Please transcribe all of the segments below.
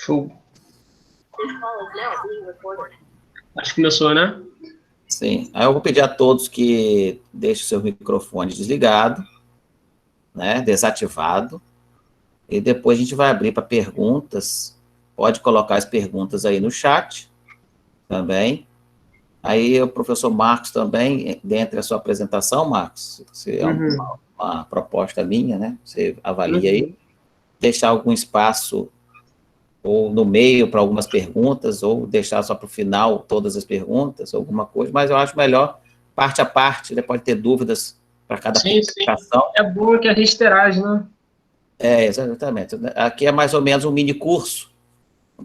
Show. Acho que começou, né? Sim. Aí eu vou pedir a todos que deixem o seu microfone desligado, né, desativado, e depois a gente vai abrir para perguntas. Pode colocar as perguntas aí no chat também. Aí o professor Marcos também, dentro da sua apresentação, Marcos, se é uma proposta minha, né? Você avalia aí, deixar algum espaço ou no meio para algumas perguntas, ou deixar só para o final todas as perguntas, alguma coisa, mas eu acho melhor parte a parte, né? Pode ter dúvidas para cada aplicação. É bom que a gente interage, né? Exatamente. Aqui é mais ou menos um mini curso,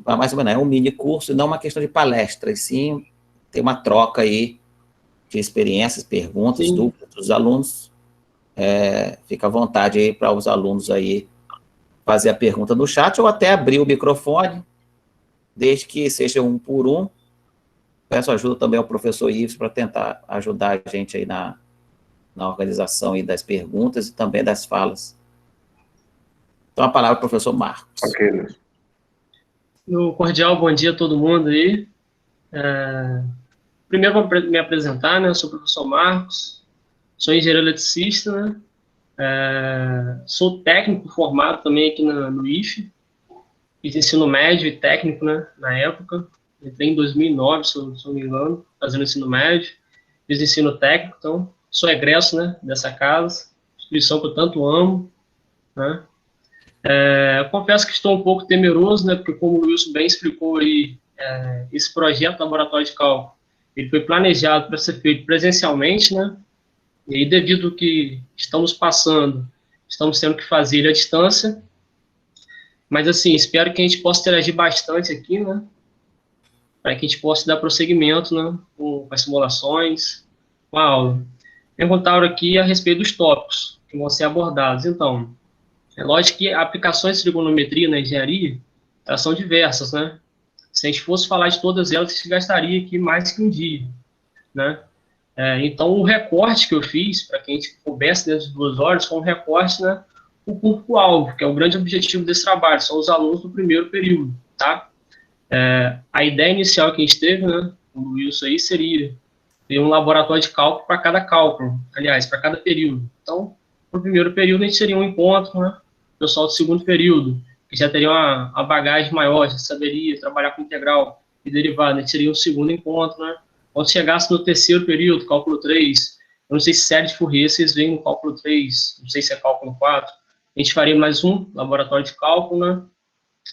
mais ou menos, é um mini curso e não uma questão de palestra, e sim tem uma troca aí de experiências, perguntas, dúvidas dos alunos. Fica à vontade aí para os alunos aí fazer a pergunta no chat ou até abrir o microfone, desde que seja um por um. Peço ajuda também ao professor Ives para tentar ajudar a gente aí na organização aí das perguntas e também das falas. Então, a palavra para o professor Marcos. Ok, Luiz. Um cordial bom dia a todo mundo aí. Primeiro, vou me apresentar, né? Eu sou o professor Marcos, sou engenheiro eletricista, né? Sou técnico formado também aqui no IFE, fiz ensino médio e técnico, né? Na época, entrei em 2009, se eu não me engano, fazendo ensino médio, fiz ensino técnico, então sou egresso, né? Dessa casa, instituição que eu tanto amo, né? Confesso que estou um pouco temeroso, né? Porque como o Wilson bem explicou aí, esse projeto laboratório de cálculo, ele foi planejado para ser feito presencialmente, né? E aí, devido ao que estamos passando, estamos tendo que fazer ele à distância. Mas, assim, espero que a gente possa interagir bastante aqui, né? Para que a gente possa dar prosseguimento, né? Com as simulações, com a aula. Perguntaram aqui a respeito dos tópicos que vão ser abordados. Então, é lógico que aplicações de trigonometria na engenharia, elas são diversas, né? Se a gente fosse falar de todas elas, a gente gastaria aqui mais que um dia, né? Então, o recorte que eu fiz, para que a gente coubesse dentro de 2 horas, foi um recorte, né, o público-alvo, que é o grande objetivo desse trabalho, são os alunos do primeiro período, tá? A ideia inicial que a gente teve, né, com o Wilson aí, seria ter um laboratório de cálculo para cada cálculo, aliás, para cada período. Então, no primeiro período, a gente teria um encontro, né, o pessoal do segundo período, que já teria uma bagagem maior, já saberia trabalhar com integral e derivada, a gente teria um segundo encontro, né? Quando chegasse no terceiro período, cálculo 3, eu não sei se série de Fourier vocês veem no cálculo 3, não sei se é cálculo 4, a gente faria mais um laboratório de cálculo, né?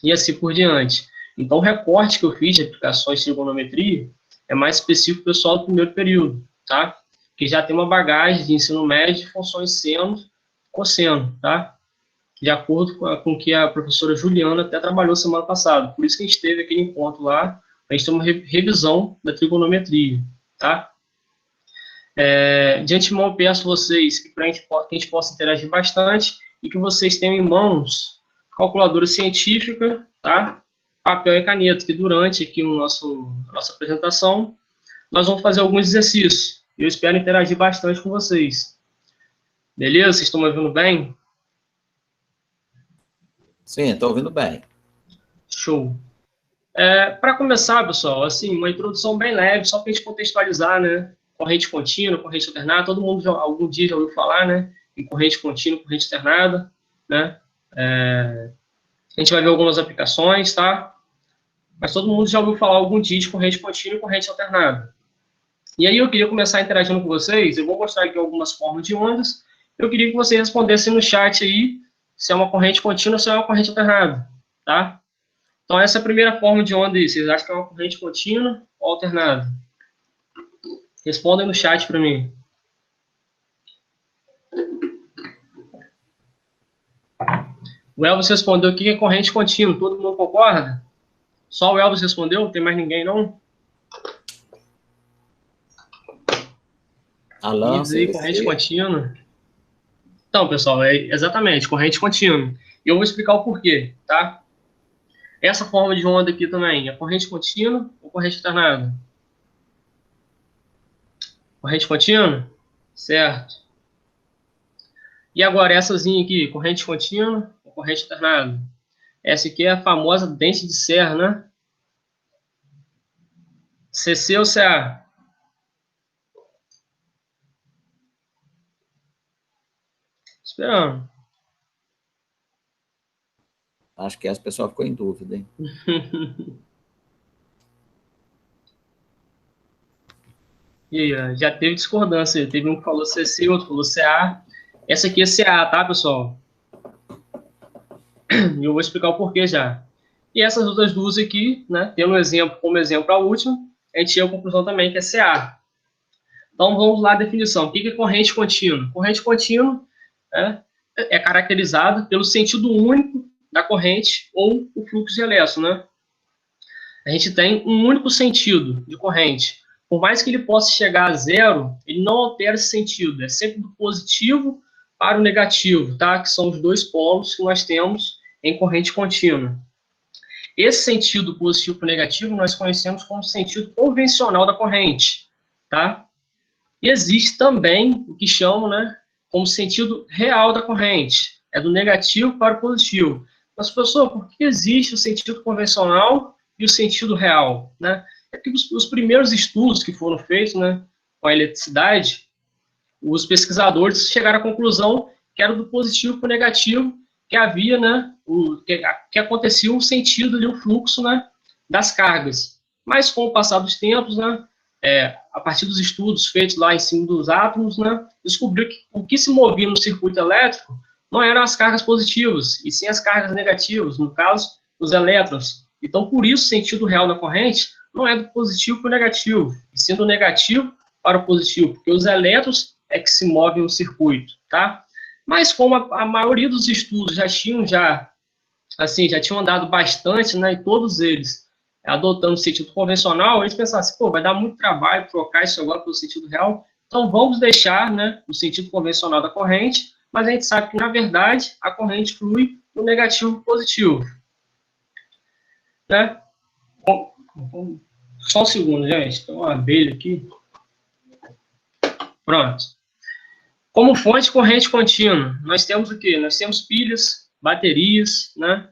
E assim por diante. Então, o recorte que eu fiz de aplicações de trigonometria é mais específico para o pessoal do primeiro período, tá? Que já tem uma bagagem de ensino médio de funções seno, cosseno, tá? De acordo com o que a professora Juliana até trabalhou semana passada. Por isso que a gente teve aquele encontro lá, a gente tem uma revisão da trigonometria, tá? De antemão, eu peço a vocês que a gente possa interagir bastante e que vocês tenham em mãos calculadora científica, tá? Papel e caneta, que durante aqui nossa apresentação, nós vamos fazer alguns exercícios. Eu espero interagir bastante com vocês. Beleza? Vocês estão me ouvindo bem? Sim, estou ouvindo bem. Show. Para começar, pessoal, assim, uma introdução bem leve, só para a gente contextualizar, né? Corrente contínua, corrente alternada, todo mundo algum dia já ouviu falar, né? Em corrente contínua, corrente alternada, né? A gente vai ver algumas aplicações, tá? Mas todo mundo já ouviu falar algum dia de corrente contínua e corrente alternada. E aí eu queria começar interagindo com vocês, eu vou mostrar aqui algumas formas de ondas, eu queria que vocês respondessem no chat aí se é uma corrente contínua ou se é uma corrente alternada, tá? Então, essa é a primeira forma de onda aí. Vocês acham que é uma corrente contínua ou alternada? Respondem no chat para mim. O Elvis respondeu que é corrente contínua. Todo mundo concorda? Só o Elvis respondeu? Não tem mais ninguém, não? Alan, Aí, corrente contínua. Então, pessoal, exatamente, corrente contínua. E eu vou explicar o porquê, tá? Essa forma de onda aqui também, é corrente contínua ou corrente alternada? Corrente contínua? Certo. E agora, essazinha aqui, corrente contínua ou corrente alternada? Essa aqui é a famosa dente de serra, né? CC ou CA? Esperando. Acho que essa pessoa ficou em dúvida, hein? E aí, ó, já teve discordância. Teve um que falou CC, outro falou CA. Essa aqui é CA, tá, pessoal? E eu vou explicar o porquê já. E essas outras duas aqui, né, tendo um exemplo como exemplo a última, a gente chega à conclusão também que é CA. Então vamos lá à definição. O que é corrente contínua? Corrente contínua é caracterizada pelo sentido único da corrente ou o fluxo de elétrons, né? A gente tem um único sentido de corrente. Por mais que ele possa chegar a zero, ele não altera esse sentido. É sempre do positivo para o negativo, tá? Que são os dois polos que nós temos em corrente contínua. Esse sentido positivo para o negativo nós conhecemos como sentido convencional da corrente, tá? E existe também o que chamam, né, como sentido real da corrente. É do negativo para o positivo. Mas, professor, por que existe o sentido convencional e o sentido real? Né? É que os primeiros estudos que foram feitos, né, com a eletricidade, os pesquisadores chegaram à conclusão que era do positivo para o negativo, que havia, né, que acontecia um sentido ali, um fluxo, né, das cargas. Mas com o passar dos tempos, né, a partir dos estudos feitos lá em cima dos átomos, né, descobriu que o que se movia no circuito elétrico não eram as cargas positivas, e sim as cargas negativas, no caso, os elétrons. Então, por isso, o sentido real da corrente não é do positivo para o negativo, e sim do negativo para o positivo, porque os elétrons é que se movem no circuito, tá? Mas como a maioria dos estudos já tinham andado bastante, né, e todos eles adotando o sentido convencional, eles pensaram assim, pô, vai dar muito trabalho trocar isso agora pelo sentido real, então vamos deixar, né, o sentido convencional da corrente, mas a gente sabe que, na verdade, a corrente flui do negativo para o positivo. Né? Só um segundo, gente, tem uma abelha aqui. Pronto. Como fonte corrente contínua, nós temos o quê? Nós temos pilhas, baterias, né?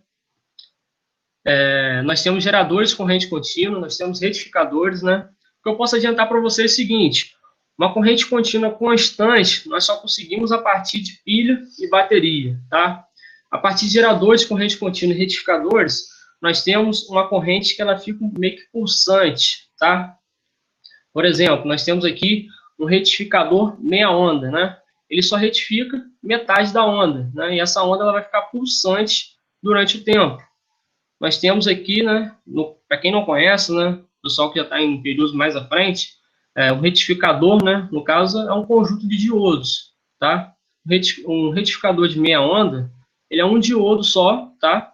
Nós temos geradores de corrente contínua, nós temos retificadores, né? O que eu posso adiantar para vocês é o seguinte: uma corrente contínua constante, nós só conseguimos a partir de pilha e bateria, tá? A partir de geradores de corrente contínua e retificadores, nós temos uma corrente que ela fica meio que pulsante, tá? Por exemplo, nós temos aqui um retificador meia onda, né? Ele só retifica metade da onda, né? E essa onda ela vai ficar pulsante durante o tempo. Nós temos aqui, né, para quem não conhece, né, o pessoal que já está em períodos mais à frente, o retificador, né, no caso, é um conjunto de diodos, tá? Um retificador de meia onda, ele é um diodo só, tá?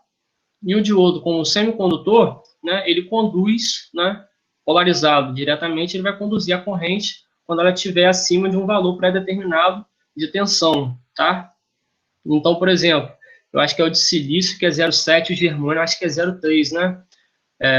E o diodo, como semicondutor, né, ele conduz, né, polarizado diretamente, ele vai conduzir a corrente quando ela estiver acima de um valor pré-determinado de tensão, tá? Então, por exemplo, eu acho que é o de silício, que é 0,7, o germânio, acho que é 0,3, né?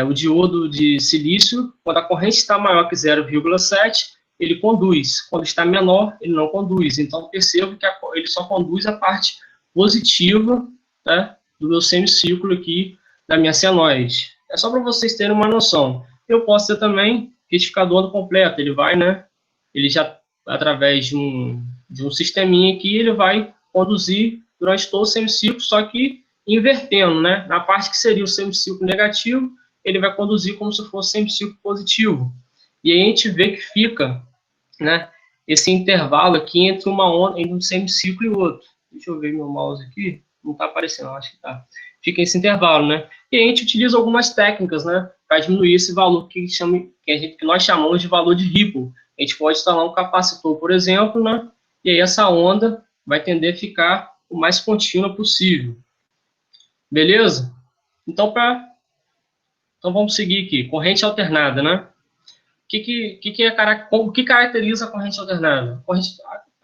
O diodo de silício, quando a corrente está maior que 0,7, ele conduz. Quando está menor, ele não conduz. Então, percebo que ele só conduz a parte positiva, né, do meu semicírculo aqui, da minha senoide. É só para vocês terem uma noção. Eu posso ter também retificador no completo. Ele vai, né? Ele já, através de um sisteminha aqui, ele vai conduzir durante todo o semicírculo, só que invertendo, né? Na parte que seria o semicírculo negativo, ele vai conduzir como se fosse semicírculo positivo. E aí a gente vê que fica, né, esse intervalo aqui entre uma onda, entre um semicírculo e outro. Deixa eu ver meu mouse aqui. Não está aparecendo, acho que está. Fica esse intervalo, né? E a gente utiliza algumas técnicas, né, para diminuir esse valor que nós chamamos de valor de Ripple. A gente pode instalar um capacitor, por exemplo, né? E aí essa onda vai tender a ficar o mais contínua possível. Beleza? Então, vamos seguir aqui. Corrente alternada, né? O que caracteriza a corrente alternada?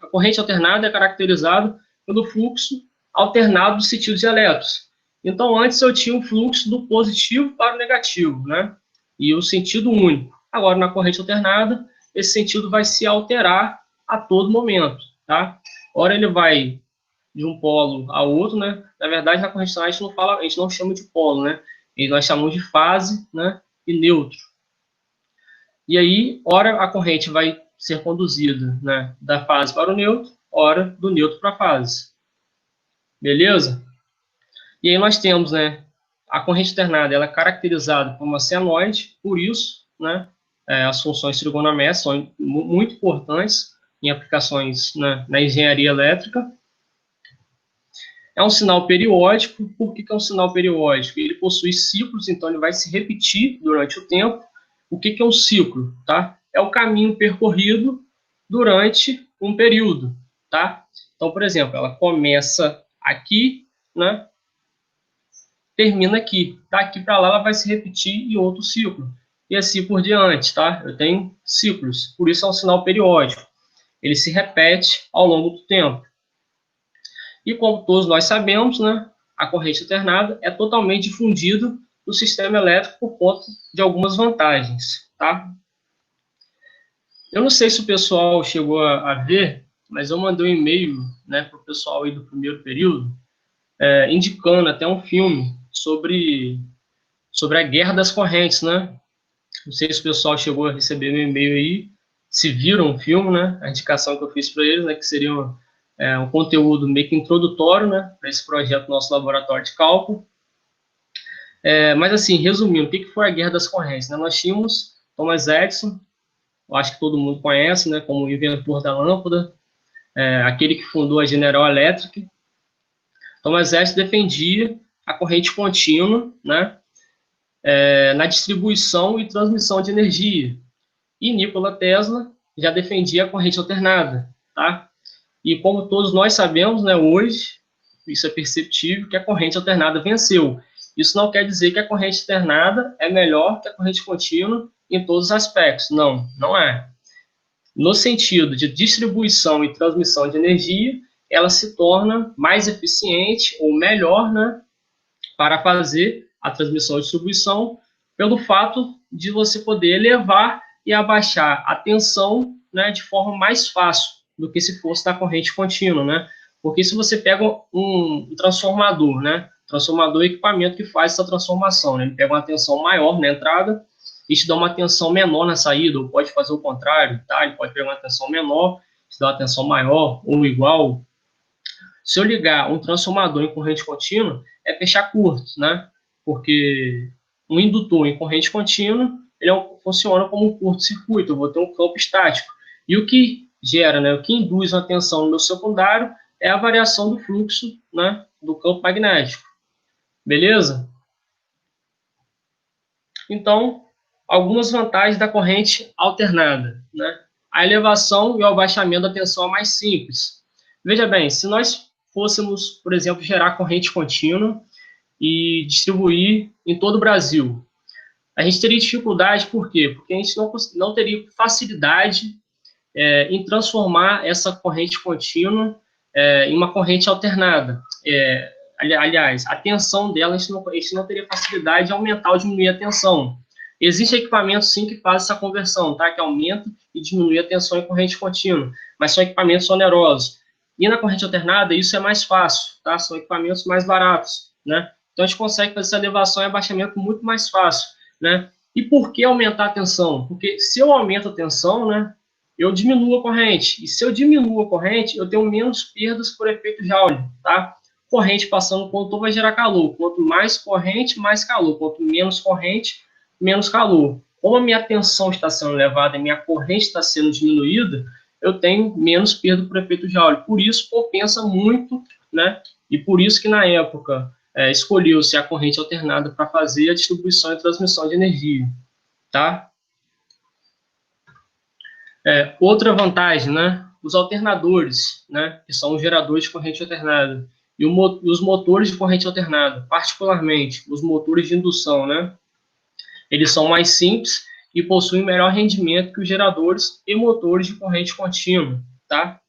A corrente alternada é caracterizada pelo fluxo alternado do sentido de elétrons. Então, antes eu tinha um fluxo do positivo para o negativo, né? E o sentido único. Agora, na corrente alternada, esse sentido vai se alterar a todo momento, tá? Ora ele vai de um polo a outro, né? Na verdade, na corrente alternadas a gente não chama de polo, né? E nós chamamos de fase, né? E neutro. E aí, ora a corrente vai ser conduzida, né, da fase para o neutro, ora do neutro para a fase. Beleza? E aí nós temos, né, a corrente alternada, ela é caracterizada por uma senoide, por isso, né, as funções trigonométricas são muito importantes em aplicações, né, na engenharia elétrica. É um sinal periódico. Por que é um sinal periódico? Ele possui ciclos, então ele vai se repetir durante o tempo. O que é um ciclo? Tá? É o caminho percorrido durante um período. Tá? Então, por exemplo, ela começa aqui, né? Termina aqui. Daqui para lá ela vai se repetir em outro ciclo. E assim por diante. Tá? Eu tenho ciclos. Por isso é um sinal periódico. Ele se repete ao longo do tempo. E como todos nós sabemos, né, a corrente alternada é totalmente difundida no sistema elétrico por conta de algumas vantagens. Tá? Eu não sei se o pessoal chegou a ver, mas eu mandei um e-mail, né, para o pessoal aí do primeiro período, indicando até um filme sobre a Guerra das Correntes. Né? Não sei se o pessoal chegou a receber meu e-mail aí, se viram o filme, né, a indicação que eu fiz para eles, né, que seria um conteúdo meio que introdutório, né, para esse projeto do nosso laboratório de cálculo. Mas assim, resumindo, o que foi a Guerra das Correntes? Né? Nós tínhamos Thomas Edison, eu acho que todo mundo conhece, né, como o inventor da lâmpada, aquele que fundou a General Electric. Thomas Edison defendia a corrente contínua, né, na distribuição e transmissão de energia. E Nikola Tesla já defendia a corrente alternada. Tá? E como todos nós sabemos, né, hoje, isso é perceptível, que a corrente alternada venceu. Isso não quer dizer que a corrente alternada é melhor que a corrente contínua em todos os aspectos. Não, não é. No sentido de distribuição e transmissão de energia, ela se torna mais eficiente ou melhor, né, para fazer a transmissão e distribuição, pelo fato de você poder elevar e abaixar a tensão, né, de forma mais fácil do que se fosse na corrente contínua, né? Porque se você pega um transformador, né? Transformador é o equipamento que faz essa transformação, né? Ele pega uma tensão maior na entrada e te dá uma tensão menor na saída, ou pode fazer o contrário, tá? Ele pode pegar uma tensão menor, te dá uma tensão maior ou igual. Se eu ligar um transformador em corrente contínua, é fechar curto, né? Porque um indutor em corrente contínua, funciona como um curto-circuito, eu vou ter um campo estático. E o que gera, né, o que induz uma tensão no meu secundário é a variação do fluxo, né, do campo magnético. Beleza? Então, algumas vantagens da corrente alternada, né? A elevação e o abaixamento da tensão é mais simples. Veja bem, se nós fôssemos, por exemplo, gerar corrente contínua e distribuir em todo o Brasil, a gente teria dificuldade, por quê? Porque a gente não teria facilidade em transformar essa corrente contínua em uma corrente alternada. Aliás, a tensão dela, a gente não teria facilidade de aumentar ou diminuir a tensão. Existem equipamentos, sim, que fazem essa conversão, tá? Que aumenta e diminui a tensão em corrente contínua, mas são equipamentos onerosos. E na corrente alternada, isso é mais fácil, tá? São equipamentos mais baratos, né? Então, a gente consegue fazer essa elevação e abaixamento muito mais fácil, né? E por que aumentar a tensão? Porque se eu aumento a tensão, né, eu diminuo a corrente. E se eu diminuo a corrente, eu tenho menos perdas por efeito Joule, tá? Corrente passando no condutor vai gerar calor. Quanto mais corrente, mais calor. Quanto menos corrente, menos calor. Como a minha tensão está sendo elevada e minha corrente está sendo diminuída, eu tenho menos perda por efeito Joule. Por isso, compensa muito, né? E por isso que, na época, escolheu-se a corrente alternada para fazer a distribuição e transmissão de energia, tá? Outra vantagem, né? Os alternadores, né? Que são os geradores de corrente alternada. E os motores de corrente alternada, particularmente os motores de indução, né? Eles são mais simples e possuem melhor rendimento que os geradores e motores de corrente contínua, tá?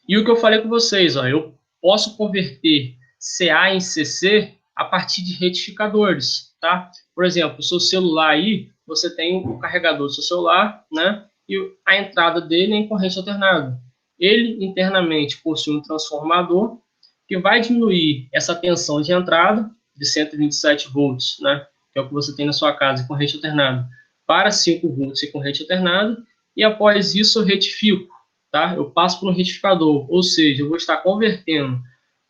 E o que eu falei com vocês, ó, eu posso converter CA em CC a partir de retificadores, tá? Por exemplo, o seu celular aí, você tem o carregador do seu celular, né? E a entrada dele é em corrente alternada. ele internamente possui um transformador que vai diminuir essa tensão de entrada de 127 volts, né, que é o que você tem na sua casa, em corrente alternada, para 5 volts em corrente alternada, e após isso eu retifico, tá? Eu passo por um retificador, ou seja, eu vou estar convertendo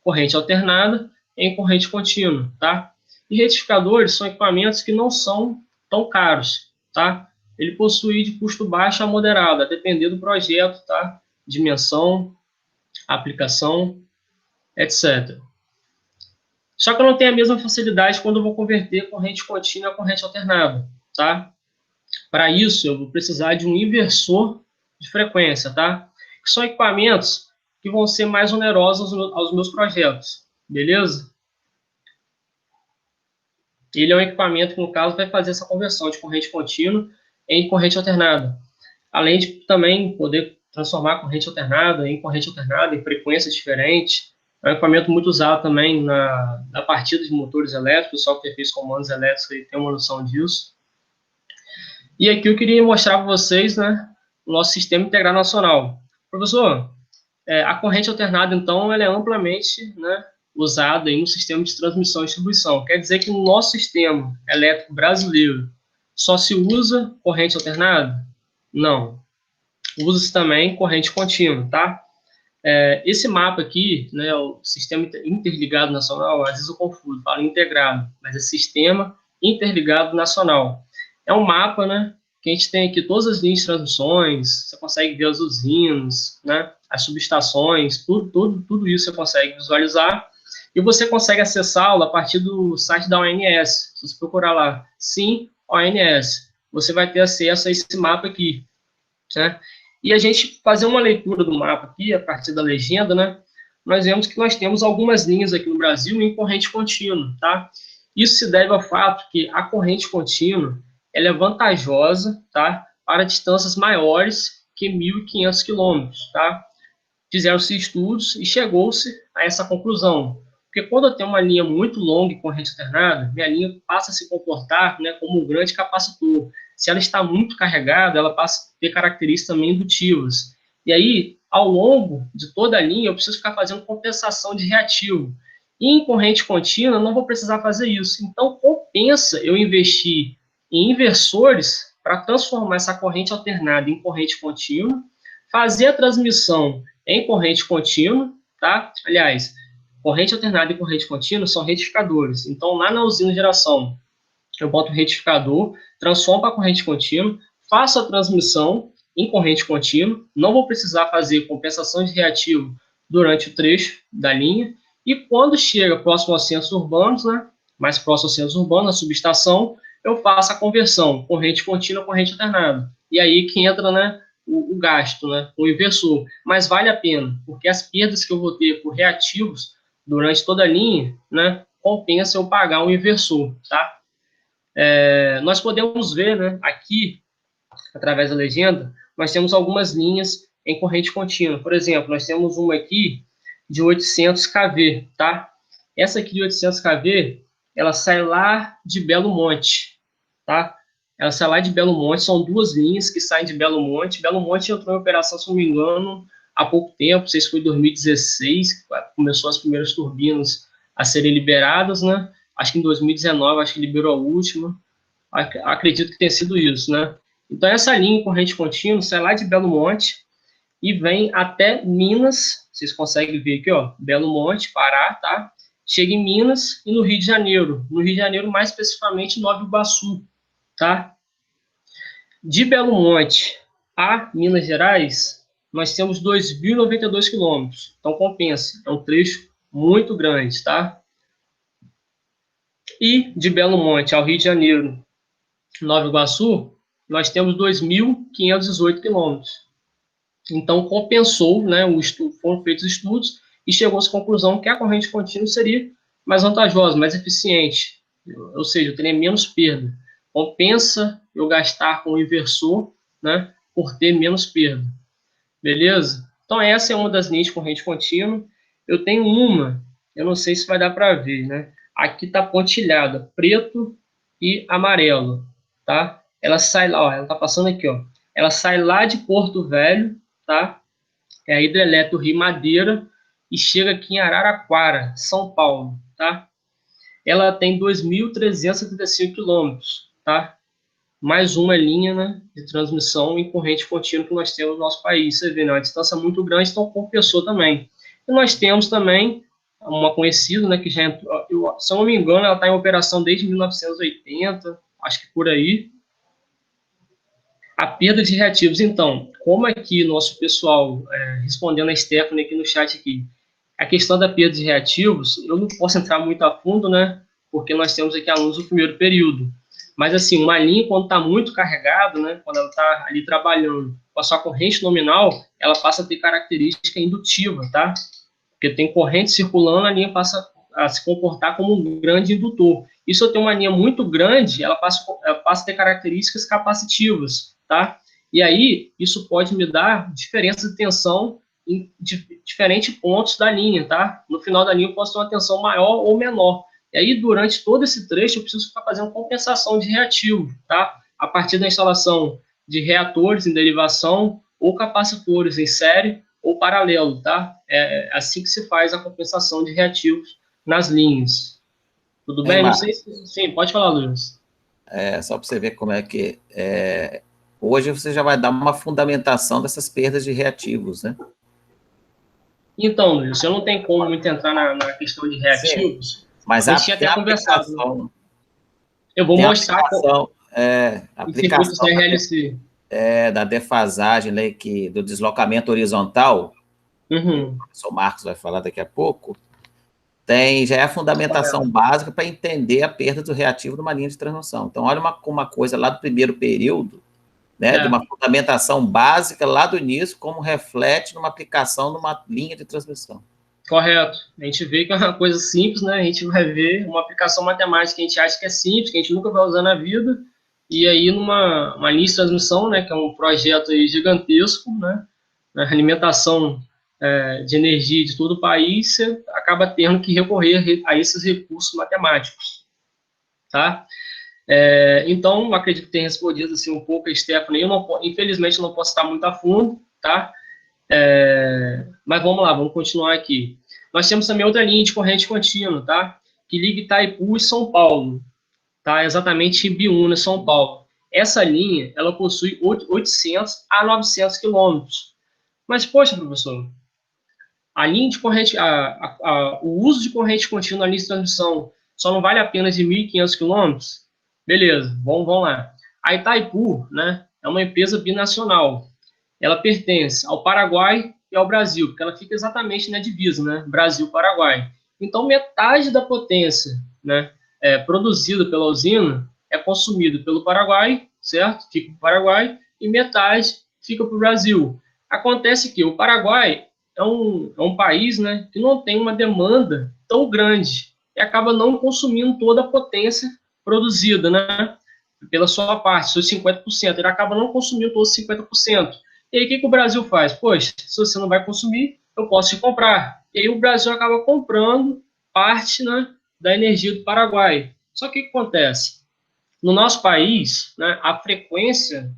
corrente alternada em corrente contínua, tá? E retificadores são equipamentos que não são tão caros, tá? Ele possui de custo baixo a moderado, a depender do projeto, tá? Dimensão, aplicação, etc. Só que eu não tenho a mesma facilidade quando eu vou converter corrente contínua a corrente alternada, tá? Para isso, eu vou precisar de um inversor de frequência, tá? Que são equipamentos que vão ser mais onerosos aos meus projetos, beleza? Ele é um equipamento que, no caso, vai fazer essa conversão de corrente contínua em corrente alternada. Além de também poder transformar a corrente alternada em frequências diferentes. É um equipamento muito usado também na partida de motores elétricos, o pessoal que fez comandos elétricos tem uma noção disso. E aqui eu queria mostrar para vocês, né, o nosso sistema integrado nacional. Professor, a corrente alternada, então, ela é amplamente, né, usada em um sistema de transmissão e distribuição. Quer dizer que no nosso sistema elétrico brasileiro só se usa corrente alternada? Não. Usa-se também corrente contínua, tá? Esse mapa aqui, né, o Sistema Interligado Nacional, às vezes eu confundo, falo integrado, mas é Sistema Interligado Nacional. É um mapa, né, que a gente tem aqui todas as linhas de transmissões, você consegue ver as usinas, né, as subestações, tudo isso você consegue visualizar, e você consegue acessá-lo a partir do site da ONS. Se você procurar lá, sim, ONS, você vai ter acesso a esse mapa aqui, né? E a gente fazer uma leitura do mapa aqui, a partir da legenda, né? Nós vemos que nós temos algumas linhas aqui no Brasil em corrente contínua, tá? Isso se deve ao fato que a corrente contínua, ela é vantajosa, tá? Para distâncias maiores que 1.500 quilômetros, tá? Fizeram-se estudos e chegou-se a essa conclusão. Porque quando eu tenho uma linha muito longa e corrente alternada, minha linha passa a se comportar, né, como um grande capacitor. Se ela está muito carregada, ela passa a ter características também indutivas. E aí, ao longo de toda a linha, eu preciso ficar fazendo compensação de reativo. E em corrente contínua, eu não vou precisar fazer isso. Então, compensa eu investir em inversores para transformar essa corrente alternada em corrente contínua, fazer a transmissão em corrente contínua, tá? Aliás, corrente alternada e corrente contínua são retificadores. Então, lá na usina de geração, eu boto o retificador, transformo para corrente contínua, faço a transmissão em corrente contínua, não vou precisar fazer compensação de reativo durante o trecho da linha, e quando chega próximo aos centros urbanos, né, mais próximo aos centros urbanos, a subestação, eu faço a conversão, corrente contínua, corrente alternada. E aí que entra, né, o gasto, né, o inversor. Mas vale a pena, porque as perdas que eu vou ter por reativos durante toda a linha, né, compensa eu pagar um inversor, tá? Nós podemos ver, né, aqui, através da legenda, nós temos algumas linhas em corrente contínua. Por exemplo, nós temos uma aqui de 800 kV, tá? Essa aqui de 800 kV, ela sai lá de Belo Monte, tá? Ela sai lá de Belo Monte, são duas linhas que saem de Belo Monte. Belo Monte entrou em operação, se não me engano, há pouco tempo, não sei se foi em 2016, que começou as primeiras turbinas a serem liberadas, né? Acho que em 2019, acho que liberou a última. Acredito que tenha sido isso, né? Então, essa linha em corrente contínua sai lá de Belo Monte e vem até Minas. Vocês conseguem ver aqui, ó, Belo Monte, Pará, tá? Chega em Minas e no Rio de Janeiro. No Rio de Janeiro, mais especificamente, Nova Iguaçu, tá? De Belo Monte a Minas Gerais, nós temos 2.092 quilômetros. Então, compensa. É um trecho muito grande, tá? E de Belo Monte ao Rio de Janeiro, Nova Iguaçu, nós temos 2.518 quilômetros. Então, compensou, né, foram feitos estudos e chegou-se à conclusão que a corrente contínua seria mais vantajosa, mais eficiente, ou seja, eu teria menos perda. Compensa eu gastar com o inversor, né, por ter menos perda. Beleza? Então, essa é uma das linhas de corrente contínua. Eu tenho uma, eu não sei se vai dar para ver, né? Aqui está pontilhada, preto e amarelo, tá? Ela sai lá, ó, ela está passando aqui, ó. Ela sai lá de Porto Velho, tá? é a hidrelétrica do Rio Madeira, e chega aqui em Araraquara, São Paulo, tá? Ela tem 2.375 quilômetros, tá? Mais uma linha, né, de transmissão em corrente contínua que nós temos no nosso país. Você vê, né, uma distância muito grande, então compensou também. E nós temos também uma conhecida, né, que já entrou, se eu não me engano, ela está em operação desde 1980, acho que por aí. A perda de reativos, então, como aqui nosso pessoal, respondendo a Stephanie aqui no chat aqui, a questão da perda de reativos, eu não posso entrar muito a fundo, né, porque nós temos aqui alunos do primeiro período. Mas, assim, uma linha, quando está muito carregada, né, quando ela está ali trabalhando com a sua corrente nominal, ela passa a ter característica indutiva, tá? Porque tem corrente circulando, a linha passa a se comportar como um grande indutor. E se eu tenho uma linha muito grande, ela passa a ter características capacitivas, tá? E aí, isso pode me dar diferença de tensão em diferentes pontos da linha, tá? No final da linha eu posso ter uma tensão maior ou menor. E aí, durante todo esse trecho, eu preciso ficar fazendo compensação de reativo, tá? A partir da instalação de reatores em derivação ou capacitores em série ou paralelo, tá? É assim que se faz a compensação de reativos nas linhas. Tudo Hein, bem? Não Marcos? sei se... Sim, pode falar, Luiz. Só para você ver como é que hoje você já vai dar uma fundamentação dessas perdas de reativos, né? Então, Luiz, eu não tenho como muito entrar na questão de Sim, reativos. mas A gente tinha tem até a conversado, né? aplicação, Eu vou tem a mostrar aplicação, em circuitos aplicação RLC. da defasagem, né, do deslocamento horizontal, que o Uhum, professor Marcos vai falar daqui a pouco, já é a fundamentação correto. básica para entender a perda do reativo numa linha de transmissão. Então, olha uma coisa lá do primeiro período, né, de uma É, fundamentação básica lá do início, como reflete numa aplicação numa linha de transmissão. correto. A gente vê que é uma coisa simples, né? A gente vai ver uma aplicação matemática que a gente acha que é simples, que a gente nunca vai usar na vida, e aí numa uma linha de transmissão, né, que é um projeto aí gigantesco, né, na alimentação de energia de todo o país, você acaba tendo que recorrer a esses recursos matemáticos, tá? Então, acredito que tenha respondido assim um pouco a Stephanie. Infelizmente, eu não posso estar muito a fundo, tá? Mas vamos lá, vamos continuar aqui. Nós temos também outra linha de corrente contínua, tá? Que liga Itaipu e São Paulo, tá? Exatamente em Biúna, São Paulo. Essa linha, ela possui 800 a 900 quilômetros. Mas, poxa, professor, a linha de corrente, o uso de corrente contínua na linha de transmissão só não vale a pena de 1.500 quilômetros? Beleza, vamos lá. A Itaipu, né, é uma empresa binacional. Ela pertence ao Paraguai e ao Brasil, porque ela fica exatamente na divisa, né, Brasil-Paraguai. Então, metade da potência, né, produzida pela usina é consumida pelo Paraguai, certo? Fica para o Paraguai, e metade fica para o Brasil. Acontece que o Paraguai é um país, né, que não tem uma demanda tão grande e acaba não consumindo toda a potência produzida, né, pela sua parte, seus 50%. Ele acaba não consumindo todos os 50%. E aí, o que o Brasil faz? Poxa, se você não vai consumir, eu posso te comprar. E aí o Brasil acaba comprando parte, né, da energia do Paraguai. Só que o que acontece? No nosso país, né, a frequência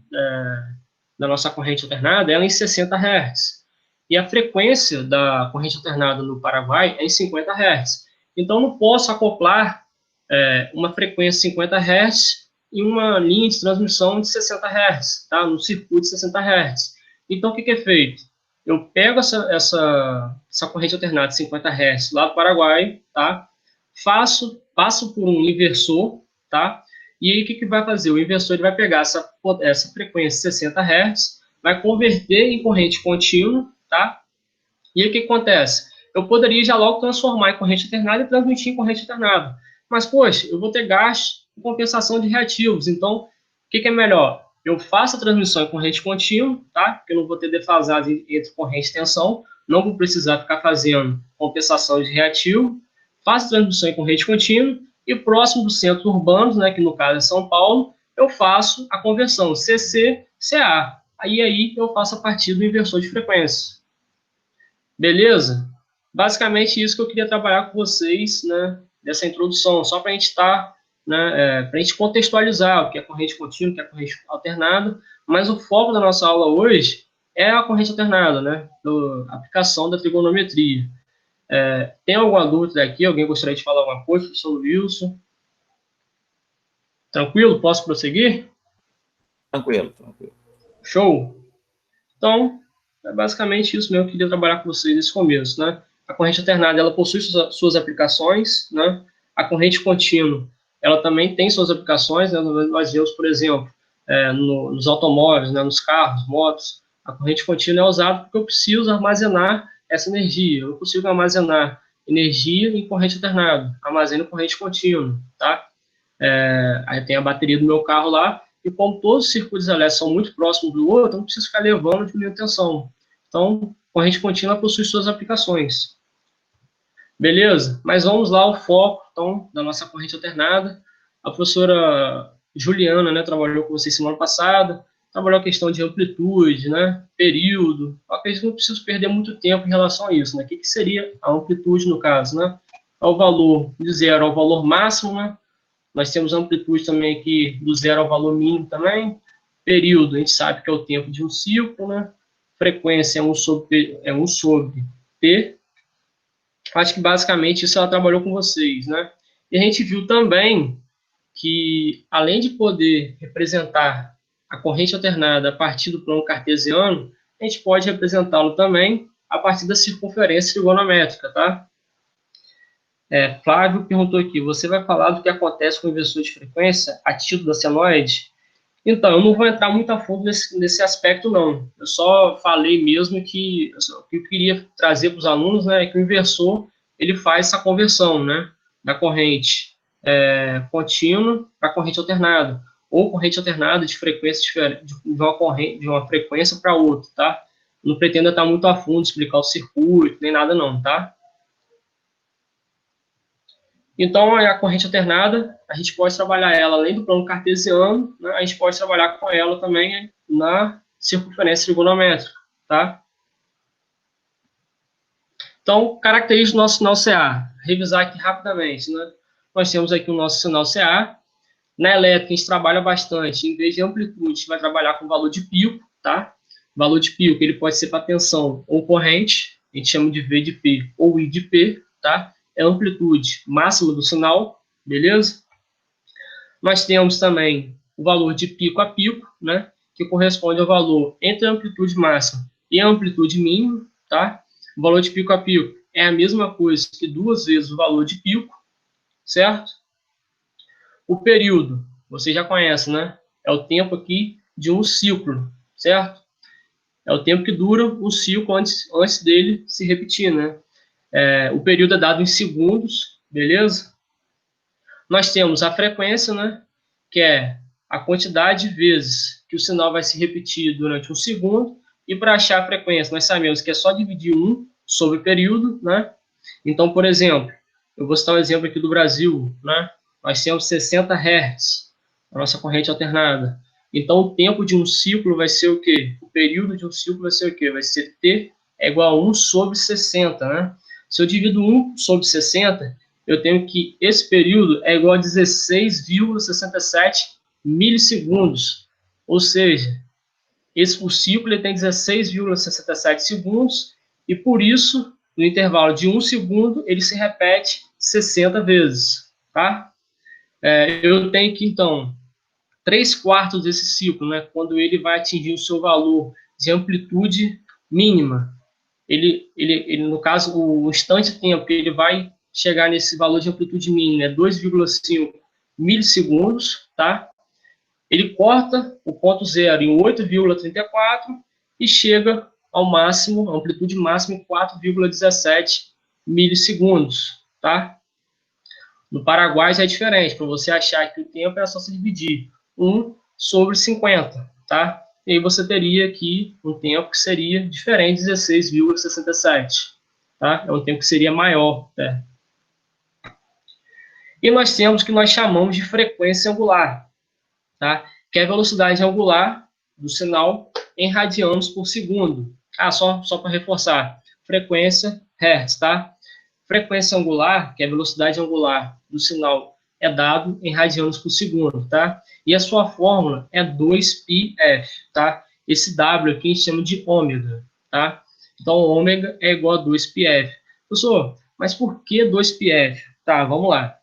da nossa corrente alternada é em 60 Hz. E a frequência da corrente alternada no Paraguai é em 50 Hz. Então, não posso acoplar uma frequência de 50 Hz em uma linha de transmissão de 60 Hz, tá? No circuito de 60 Hz. Então, o que é feito? Eu pego essa corrente alternada de 50 Hz lá do Paraguai, tá? Passo por um inversor, tá? E aí, o que vai fazer? O inversor ele vai pegar essa frequência de 60 Hz, vai converter em corrente contínua, tá? E aí, o que acontece? Eu poderia já logo transformar em corrente alternada e transmitir em corrente alternada. Mas, poxa, eu vou ter gasto com compensação de reativos. Então, o que é melhor? Eu faço a transmissão em corrente contínua, tá? Porque eu não vou ter defasagem entre corrente e tensão. Não vou precisar ficar fazendo compensação de reativo. Faço a transmissão em corrente contínua. E próximo dos centros urbanos, né, que no caso é São Paulo, eu faço a conversão CC-CA. Aí eu faço a partir do inversor de frequência. Beleza? Basicamente isso que eu queria trabalhar com vocês, né, dessa introdução, só para a gente estar, né, para a gente contextualizar o que é corrente contínua, o que é corrente alternada, mas o foco da nossa aula hoje é a corrente alternada, né? A aplicação da trigonometria. Tem alguma dúvida aqui? Alguém gostaria de falar alguma coisa, professor Wilson? Tranquilo? Posso prosseguir? Tranquilo, tranquilo. Show! Então, é basicamente isso mesmo que eu queria trabalhar com vocês nesse começo, né? A corrente alternada, ela possui suas aplicações, né? A corrente contínua, ela também tem suas aplicações, né? Nós vemos, por exemplo, nos automóveis, né? Nos carros, motos, a corrente contínua é usada porque eu preciso armazenar essa energia. Eu consigo armazenar energia em corrente alternada, armazeno corrente contínua, tá? Aí tem a bateria do meu carro lá, e como todos os circuitos elétricos são muito próximos do outro, eu não preciso ficar levando de minha tensão. Então, corrente contínua possui suas aplicações. Beleza? Mas vamos lá ao foco, então, da nossa corrente alternada. A professora Juliana, né, trabalhou com vocês semana passada, trabalhou a questão de amplitude, né, período. Eu acredito que não preciso perder muito tempo em relação a isso, né? O que seria a amplitude no caso, né? É o valor de 0 ao valor máximo, né? Nós temos amplitude também aqui do 0 ao valor mínimo também. Período, a gente sabe que é o tempo de um ciclo, né? Frequência é 1 sobre T. Acho que basicamente isso ela trabalhou com vocês, né? E a gente viu também que, além de poder representar a corrente alternada a partir do plano cartesiano, a gente pode representá-lo também a partir da circunferência trigonométrica, tá? Flávio perguntou aqui, você vai falar do que acontece com o inversor de frequência a título da senoide? Então, eu não vou entrar muito a fundo nesse aspecto, não. Eu só falei mesmo que o que eu queria trazer para os alunos, né, é que o inversor, ele faz essa conversão, né, da corrente contínua para corrente alternada, ou corrente alternada de frequência diferente, de uma frequência para outra, tá? Não pretendo entrar muito a fundo, explicar o circuito, nem nada não, tá? Então, a corrente alternada, a gente pode trabalhar ela, além do plano cartesiano, né, a gente pode trabalhar com ela também na circunferência trigonométrica, tá? Então, características do nosso sinal CA. Revisar aqui rapidamente, né? Nós temos aqui o nosso sinal CA. Na elétrica, a gente trabalha bastante, em vez de amplitude, a gente vai trabalhar com valor de pico, tá? Valor de pico, ele pode ser para tensão ou corrente, a gente chama de V de P ou I de P, tá? É a amplitude máxima do sinal, beleza? Nós temos também o valor de pico a pico, né? Que corresponde ao valor entre a amplitude máxima e a amplitude mínima, tá? O valor de pico a pico é a mesma coisa que 2 vezes o valor de pico, certo? O período, você já conhece, né? É o tempo aqui de um ciclo, certo? É o tempo que dura o ciclo antes dele se repetir, né? O período é dado em segundos, beleza? Nós temos a frequência, né? Que é a quantidade de vezes que o sinal vai se repetir durante um segundo. E para achar a frequência, nós sabemos que é só dividir 1 sobre o período, né? Então, por exemplo, eu vou citar um exemplo aqui do Brasil, né? Nós temos 60 Hz, a nossa corrente alternada. Então, o tempo de um ciclo vai ser o quê? O período de um ciclo vai ser o quê? Vai ser T é igual a 1 sobre 60, né? Se eu divido 1 sobre 60, eu tenho que esse período é igual a 16,67 milissegundos. Ou seja, o ciclo ele tem 16,67 segundos e, por isso, no intervalo de 1 segundo, ele se repete 60 vezes, tá? Eu tenho que, então, 3/4 desse ciclo, né, quando ele vai atingir o seu valor de amplitude mínima, no caso, o instante de tempo que ele vai chegar nesse valor de amplitude mínima é 2,5 milissegundos, tá? Ele corta o ponto zero em 8,34 e chega ao máximo, a amplitude máxima em 4,17 milissegundos, tá? No Paraguai já é diferente, para você achar que o tempo é só se dividir 1 sobre 50, tá? E aí você teria aqui um tempo que seria diferente, 16,67, tá? É um tempo que seria maior, né? E nós temos o que nós chamamos de frequência angular, tá? Que é a velocidade angular do sinal em radianos por segundo. Só para reforçar, frequência Hertz, tá? Frequência angular, que é a velocidade angular do sinal, é dado em radianos por segundo, tá? E a sua fórmula é 2πf, tá? esse W aqui a gente chama de ômega, tá? Então, ômega é igual a 2πf. Professor, mas por que 2πf? Tá, vamos lá.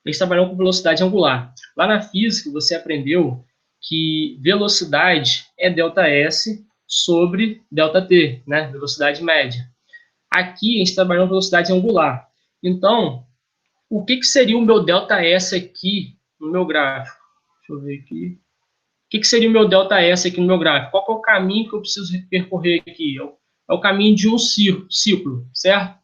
A gente trabalhou com velocidade angular. Lá na física, você aprendeu que velocidade é ΔS sobre ΔT, né? Velocidade média. Aqui, a gente trabalhou com velocidade angular. Então, o que seria o meu ΔS aqui no meu gráfico? Deixa eu ver aqui. O que seria o meu ΔS aqui no meu gráfico? Qual que é o caminho que eu preciso percorrer aqui? É o caminho de um ciclo, certo?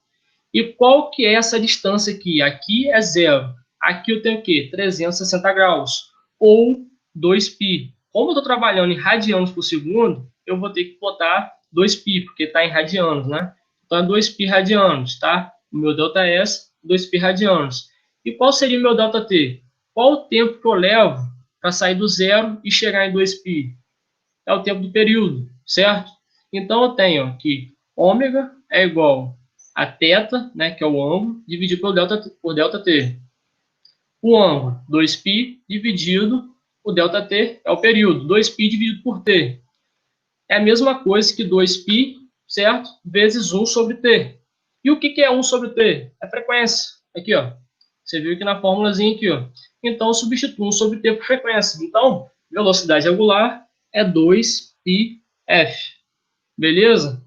E qual que é essa distância aqui? Aqui é zero. Aqui eu tenho o quê? 360 graus. Ou 2π. Como eu estou trabalhando em radianos por segundo, eu vou ter que botar 2π, porque está em radianos, né? Então é 2π radianos, tá? O meu ΔS, 2π radianos. E qual seria o meu ΔT? Qual o tempo que eu levo para sair do zero e chegar em 2π? É o tempo do período, certo? Então eu tenho aqui ômega é igual a θ, né, que é o ângulo, dividido por ΔT. O ângulo, 2π, dividido por ΔT, é o período, 2π dividido por t. É a mesma coisa que 2π, certo? Vezes 1 sobre t. E o que é 1 sobre t? É frequência. Aqui, ó. Você viu aqui na fórmulazinha aqui, ó. Então, eu substituo 1 sobre t por frequência. Então, velocidade angular é 2πf. Beleza?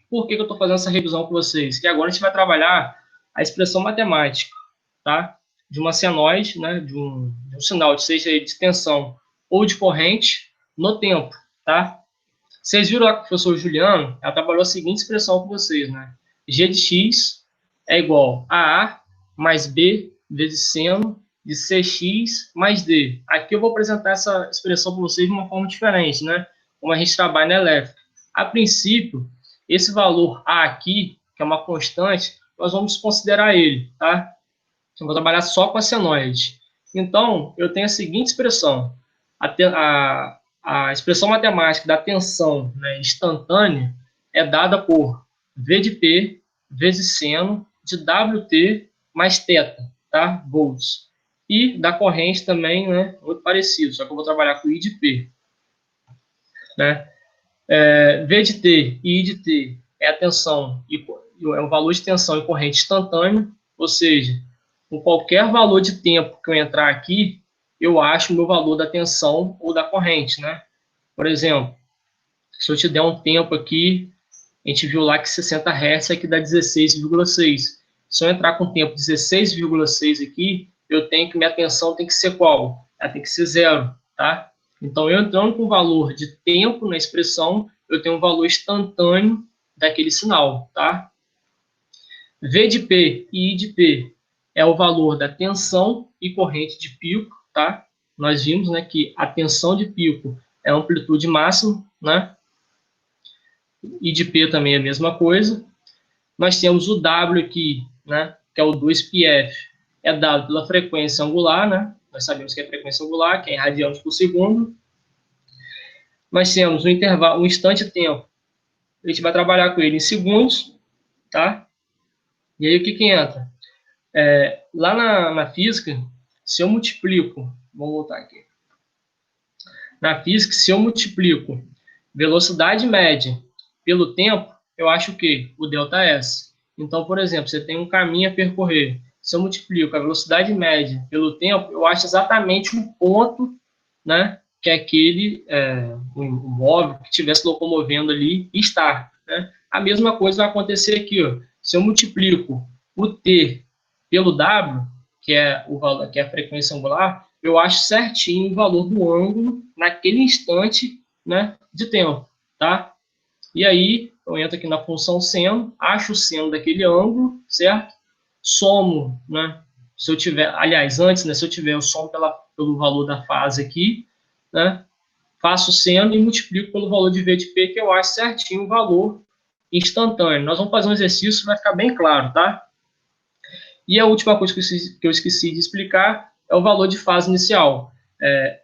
Por que eu estou fazendo essa revisão com vocês? Que agora a gente vai trabalhar a expressão matemática, tá? De uma senoide, né? De um sinal, seja de tensão ou de corrente, no tempo, tá? Vocês viram lá que o professor Juliano, ela trabalhou a seguinte expressão com vocês, né? G de x é igual a A mais B vezes seno de CX mais D. Aqui eu vou apresentar essa expressão para vocês de uma forma diferente, né? Como a gente trabalha na elétrica. A princípio, esse valor A aqui, que é uma constante, nós vamos considerar ele, tá? Eu vou trabalhar só com a senoide. Então, eu tenho a seguinte expressão. A expressão matemática da tensão, né, instantânea é dada por V de P vezes seno de WT mais θ, tá? Volts. E da corrente também, né, muito parecido, só que eu vou trabalhar com I de P. Né? V de T e I de T é a tensão, é o valor de tensão e corrente instantâneo, ou seja, com qualquer valor de tempo que eu entrar aqui, eu acho o meu valor da tensão ou da corrente, né? Por exemplo, se eu te der um tempo aqui, a gente viu lá que 60 Hz aqui dá 16,6. Se eu entrar com tempo 16,6 aqui, minha tensão tem que ser qual? Ela tem que ser zero, tá? Então, eu entrando com o valor de tempo na expressão, eu tenho um valor instantâneo daquele sinal, tá? V de P e I de P é o valor da tensão e corrente de pico, tá? Nós vimos, né, que a tensão de pico é a amplitude máxima, né? I de P também é a mesma coisa. Nós temos o W aqui, né, que é o 2πf, é dado pela frequência angular, né? Nós sabemos que é a frequência angular, que é em radianos por segundo. Nós temos um intervalo, um instante-tempo. A gente vai trabalhar com ele em segundos, tá? E aí o que entra? Lá na física, se eu multiplico, vamos voltar aqui. Na física, se eu multiplico velocidade média pelo tempo, eu acho o quê? O ΔS. Então, por exemplo, você tem um caminho a percorrer. Se eu multiplico a velocidade média pelo tempo, eu acho exatamente um ponto, né, que é aquele um móvel que estivesse locomovendo ali e está. Né? A mesma coisa vai acontecer aqui. Ó. Se eu multiplico o T pelo W, que é a frequência angular, eu acho certinho o valor do ângulo naquele instante, né, de tempo. Tá? E aí, eu entro aqui na função seno, acho o seno daquele ângulo, certo? Somo, né? Se eu tiver, aliás, antes, né, se eu tiver, eu somo pelo valor da fase aqui, né? Faço o seno e multiplico pelo valor de V de P, que eu acho certinho o valor instantâneo. Nós vamos fazer um exercício, vai ficar bem claro, tá? E a última coisa que eu esqueci de explicar é o valor de fase inicial.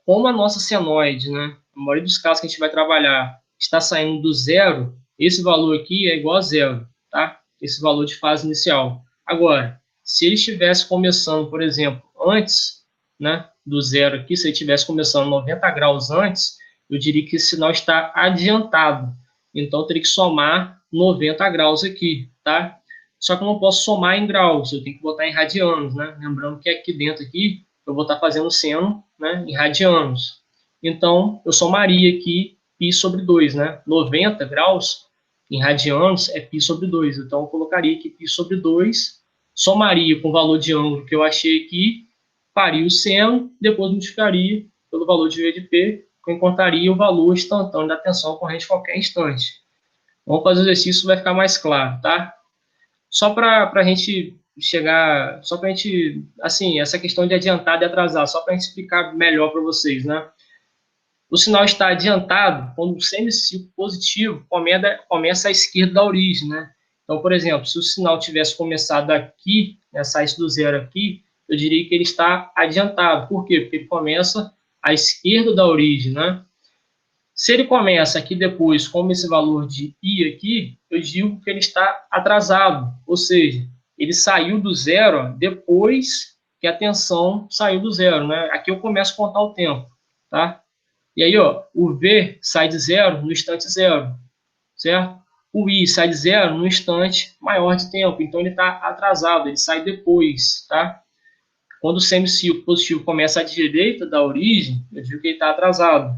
Como a nossa senoide, né? A maioria dos casos que a gente vai trabalhar está saindo do zero, esse valor aqui é igual a zero, tá? Esse valor de fase inicial. Agora, se ele estivesse começando, por exemplo, antes, né, do zero aqui, se ele estivesse começando 90 graus antes, eu diria que esse sinal está adiantado. Então, eu teria que somar 90 graus aqui, tá? Só que eu não posso somar em graus, eu tenho que botar em radianos, né? Lembrando que aqui dentro aqui, eu vou estar fazendo seno, né, em radianos. Então, eu somaria aqui π sobre 2, né? 90 graus em radianos é π sobre 2. Então, eu colocaria aqui π sobre 2, somaria com o valor de ângulo que eu achei aqui, faria o seno, depois multiplicaria pelo valor de V de P, que encontraria o valor instantâneo da tensão corrente a qualquer instante. Vamos fazer o exercício, vai ficar mais claro, tá? Só para a gente chegar, só para a gente, assim, essa questão de adiantado e atrasar, só para a gente explicar melhor para vocês, né? O sinal está adiantado quando o semicírculo positivo começa à esquerda da origem, né? Então, por exemplo, se o sinal tivesse começado aqui, né, saísse do zero aqui, eu diria que ele está adiantado. Por quê? Porque ele começa à esquerda da origem, né? Se ele começa aqui depois, como esse valor de I aqui, eu digo que ele está atrasado, ou seja, ele saiu do zero ó, depois que a tensão saiu do zero, né? Aqui eu começo a contar o tempo, tá? E aí, ó, o V sai de zero no instante zero, certo? O I sai de zero no instante maior de tempo, então ele está atrasado, ele sai depois, tá? Quando o semicírculo positivo começa à direita da origem, eu digo que ele está atrasado,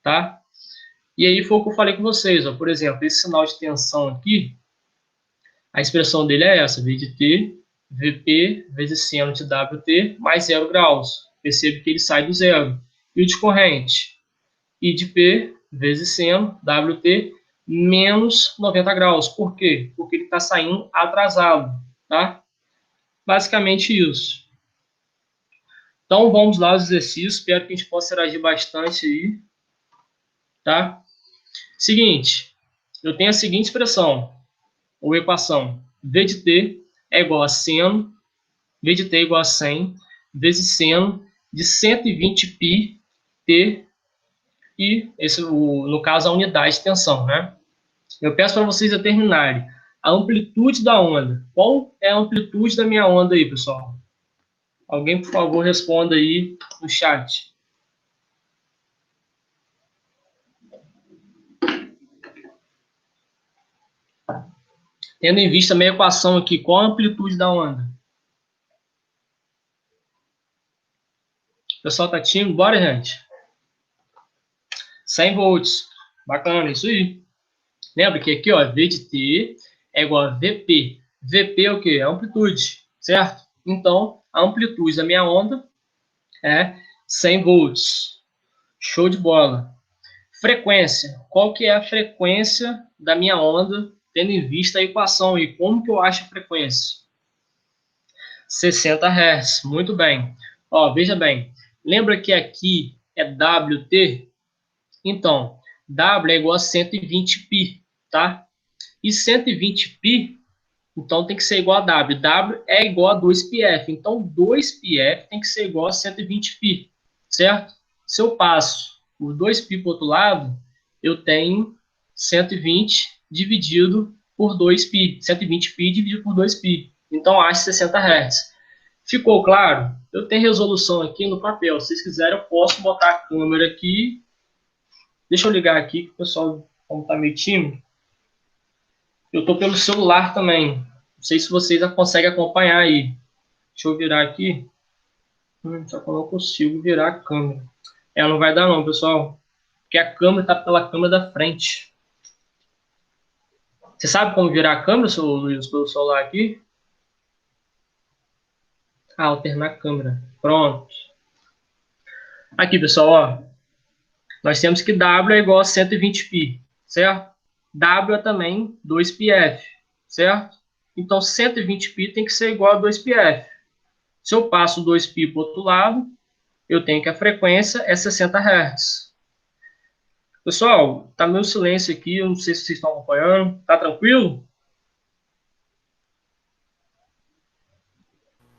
tá? E aí foi o que eu falei com vocês, ó. Por exemplo, esse sinal de tensão aqui, a expressão dele é essa, V de T, Vp vezes seno de Wt mais 0 graus. Percebe que ele sai do zero. E o de corrente, I de P vezes seno Wt menos 90 graus. Por quê? Porque ele está saindo atrasado, tá? Basicamente isso. Então vamos lá aos exercícios, espero que a gente possa interagir bastante aí, tá? Seguinte, eu tenho a seguinte expressão, ou equação, V de t é igual a seno, V de t é igual a 100, vezes seno de 120π t, e esse, no caso, a unidade de tensão, né? Eu peço para vocês determinarem a amplitude da onda. Qual é a amplitude da minha onda aí, pessoal? Alguém, por favor, responda aí no chat. Tendo em vista a minha equação aqui, qual a amplitude da onda? O pessoal tá tímido? Bora, gente. 100 volts. Bacana, isso aí. Lembra que aqui, ó, V de T é igual a Vp. Vp é o quê? É a amplitude, certo? Então, a amplitude da minha onda é 100 volts. Show de bola. Frequência. Qual que é a frequência da minha onda, tendo em vista a equação? E como que eu acho a frequência? 60 Hz. Muito bem. Ó, veja bem. Lembra que aqui é Wt? Então, W é igual a 120π, tá? E 120π, então tem que ser igual a W. W é igual a 2πf. Então, 2πf tem que ser igual a 120π, certo? Se eu passo o 2π para o outro lado, eu tenho 120 dividido por 2π. 120π dividido por 2π. Então, acho 60 Hz. Ficou claro? Eu tenho resolução aqui no papel. Se vocês quiserem, eu posso botar a câmera aqui. Deixa eu ligar aqui, que o pessoal, como está meio tímido. Eu estou pelo celular também. Não sei se vocês já conseguem acompanhar aí. Deixa eu virar aqui. Só que eu não consigo virar a câmera. Não vai dar não, pessoal. Porque a câmera está pela câmera da frente. Você sabe como virar a câmera, seu Luiz, pelo celular aqui? Alternar a câmera. Pronto. Aqui, pessoal, ó. Nós temos que W é igual a 120π, certo? W é também 2πf, certo? Então, 120π tem que ser igual a 2πf. Se eu passo 2π para o outro lado, eu tenho que a frequência é 60 Hz. Pessoal, tá meu silêncio aqui, eu não sei se vocês estão acompanhando. Tá tranquilo?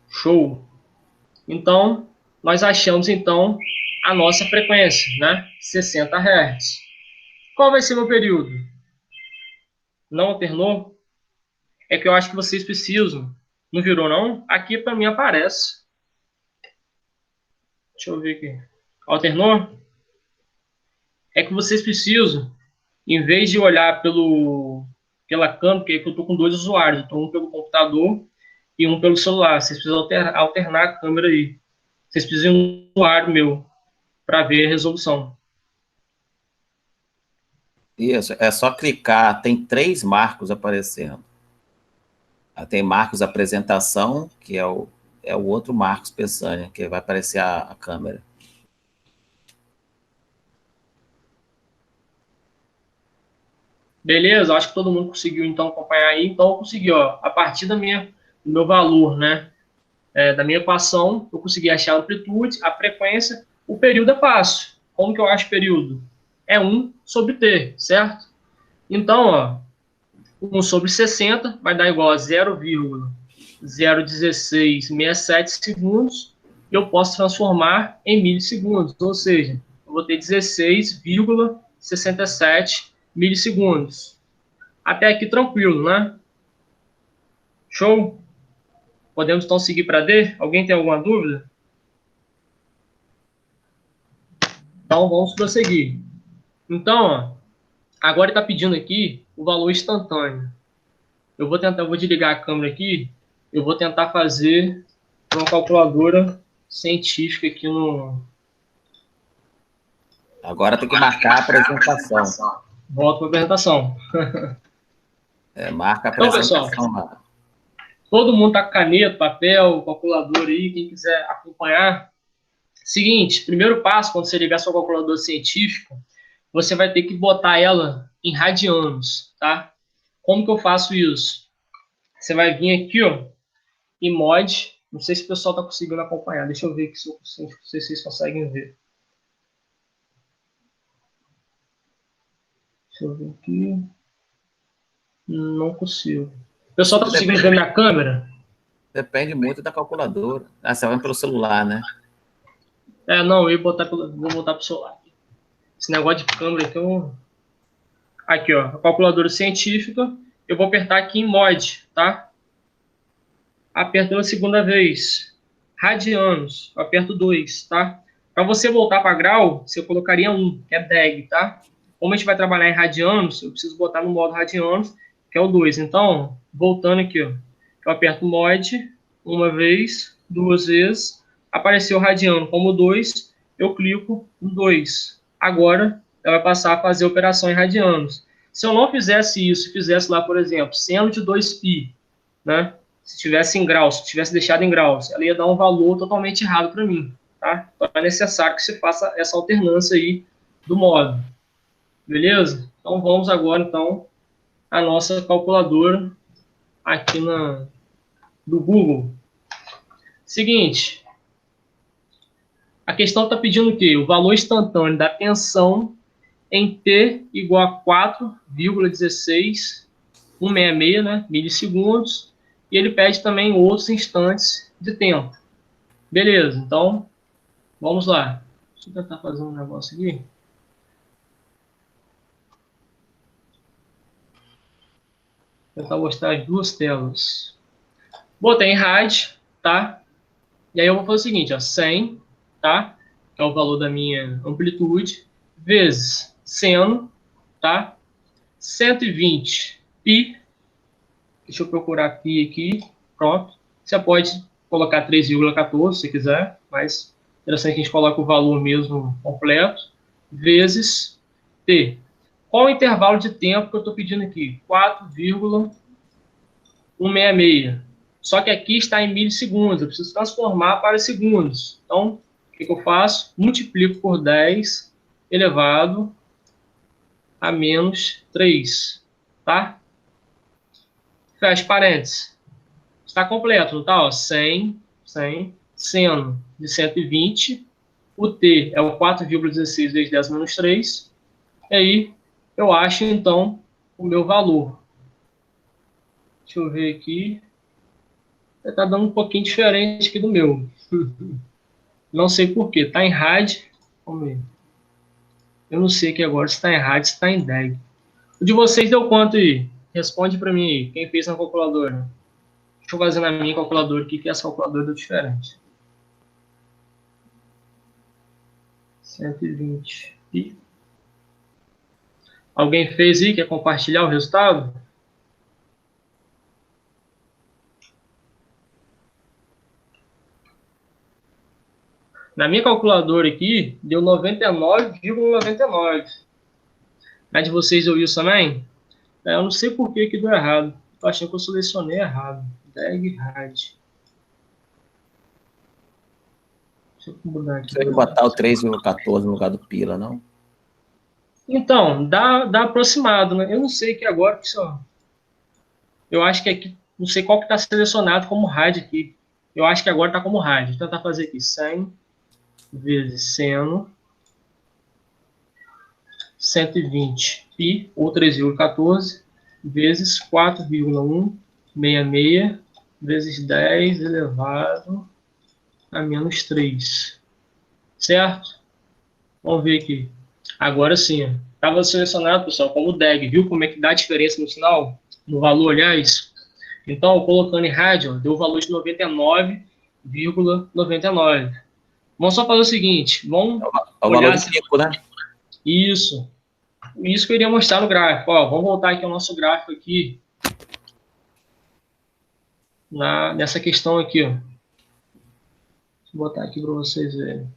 Show! Então, nós achamos, então, a nossa frequência, né? 60 Hz. Qual vai ser o meu período? Não alternou? É que eu acho que vocês precisam. Não virou, não? Aqui, para mim, aparece. Deixa eu ver aqui. Alternou? é que vocês precisam, em vez de olhar pela câmera, porque eu estou com dois usuários, eu estou um pelo computador e um pelo celular. Vocês precisam alternar a câmera aí. Vocês precisam de um usuário meu para ver a resolução. Isso, é só clicar, tem 3 marcos aparecendo. Tem Marcos Apresentação, que é o outro Marcos Peçanha, que vai aparecer a câmera. Beleza? Acho que todo mundo conseguiu, então, acompanhar aí. Então, eu consegui, ó, a partir do meu valor, né, da minha equação, eu consegui achar a amplitude, a frequência, o período é fácil. Como que eu acho o período? É 1 sobre t, certo? Então, ó, 1 sobre 60 vai dar igual a 0,01667 segundos, e eu posso transformar em milissegundos, ou seja, eu vou ter 16,67 milissegundos. Até aqui tranquilo, né? Show? Podemos então seguir para D? Alguém tem alguma dúvida? Então vamos prosseguir. Então, ó, agora ele está pedindo aqui o valor instantâneo. Eu vou desligar a câmera aqui, eu vou tentar fazer uma calculadora científica aqui no... Agora tem que marcar a apresentação. Volto para a apresentação. Marca a Então, apresentação pessoal, lá. todo mundo tá com caneta, papel, calculadora aí, quem quiser acompanhar. Seguinte, primeiro passo, quando você ligar sua calculadora científica, você vai ter que botar ela em radianos, tá? Como que eu faço isso? Você vai vir aqui, ó, em mod. Não sei se o pessoal tá conseguindo acompanhar. Deixa eu ver aqui se vocês conseguem ver. Deixa eu ver aqui. Não consigo. O pessoal tá conseguindo ver minha câmera? Depende muito da calculadora. Você vai pelo celular, né? Não, eu vou botar pro celular. Esse negócio de câmera aqui eu... Aqui, ó, a calculadora científica. Eu vou apertar aqui em mod, tá? Aperto pela segunda vez. Radianos, eu aperto 2, tá? Para você voltar para grau, você colocaria 1, que é DEG, tá? Como a gente vai trabalhar em radianos, eu preciso botar no modo radianos, que é o 2. Então, voltando aqui, ó, eu aperto mod uma vez, 2 vezes, apareceu radiano como 2, eu clico no 2. Agora, ela vai passar a fazer a operação em radianos. Se eu não fizesse isso, fizesse lá, por exemplo, seno de 2π, né? Se tivesse em graus, se tivesse deixado em graus, ela ia dar um valor totalmente errado para mim, tá? Então é necessário que você faça essa alternância aí do modo. Beleza? Então vamos agora, então, à nossa calculadora aqui do Google. Seguinte, a questão está pedindo o quê? O valor instantâneo da tensão em T igual a 4,16166, né, milissegundos, e ele pede também outros instantes de tempo. Beleza, então, vamos lá. Deixa eu tentar fazer um negócio aqui. Vou tentar mostrar as duas telas. Botei em RAD, tá? E aí eu vou fazer o seguinte, ó, 100, tá? Que é o valor da minha amplitude, vezes seno, tá? 120 π. Deixa eu procurar π aqui. Pronto. Você pode colocar 3,14 se quiser, mas interessante que a gente coloque o valor mesmo completo, vezes t. Qual o intervalo de tempo que eu estou pedindo aqui? 4,166. Só que aqui está em milissegundos, eu preciso transformar para segundos. Então, o que eu faço? Multiplico por 10 elevado a menos 3, tá? Fecha parênteses. Está completo, não tá? Ó, 100, seno de 120, o t é o 4,16 vezes 10 menos 3, e aí eu acho, então, o meu valor. Deixa eu ver aqui. Está dando um pouquinho diferente aqui do meu. Não sei porquê. Está em RAD. Vamos ver. Eu não sei aqui agora se está em RAD, se está em DEG. O de vocês deu quanto aí? Responde para mim aí. Quem fez na calculadora? Deixa eu fazer na minha calculadora aqui, que essa calculadora deu diferente. 120 pi Alguém fez aí? Quer compartilhar o resultado? Na minha calculadora aqui, deu 99,99. A de vocês deu isso também? Eu não sei por que deu errado. Eu achei que eu selecionei errado. DAG RAD. Deixa eu mudar aqui. Você vai botar o 3,14 no lugar do pila, não? Então, dá aproximado, né? Eu não sei aqui agora, pessoal. Eu acho que aqui, não sei qual que está selecionado como RAD aqui. Eu acho que agora está como RAD. Vou tentar fazer aqui. 100 vezes seno 120 pi, ou 3,14, vezes 4,166, vezes 10 elevado a menos 3. Certo? Vamos ver aqui. Agora sim. Estava selecionado, pessoal, como DAG. Viu como é que dá a diferença no sinal? No valor, aliás? Então, colocando em rádio, deu o valor de 99,99. Vamos só fazer o seguinte. Vamos É o valor olhar do pico, né? isso. Isso que eu iria mostrar no gráfico. Ó, vamos voltar aqui ao nosso gráfico aqui. Nessa questão aqui, ó. Deixa eu botar aqui para vocês verem.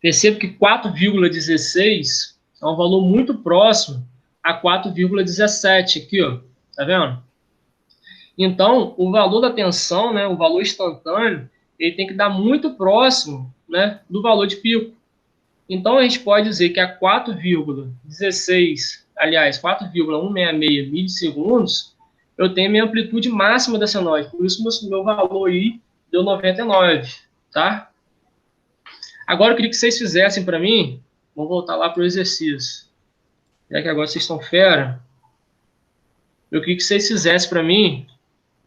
Percebo que 4,16 é um valor muito próximo a 4,17 aqui, ó. Tá vendo? Então, o valor da tensão, né, o valor instantâneo, ele tem que dar muito próximo, né, do valor de pico. Então, a gente pode dizer que a 4,16, aliás, 4,166 milissegundos, eu tenho a minha amplitude máxima da senoide. Por isso, meu valor aí deu 99, tá? Agora, eu queria que vocês fizessem para mim, vamos voltar lá para o exercício. Já que agora vocês estão fera, eu queria que vocês fizessem para mim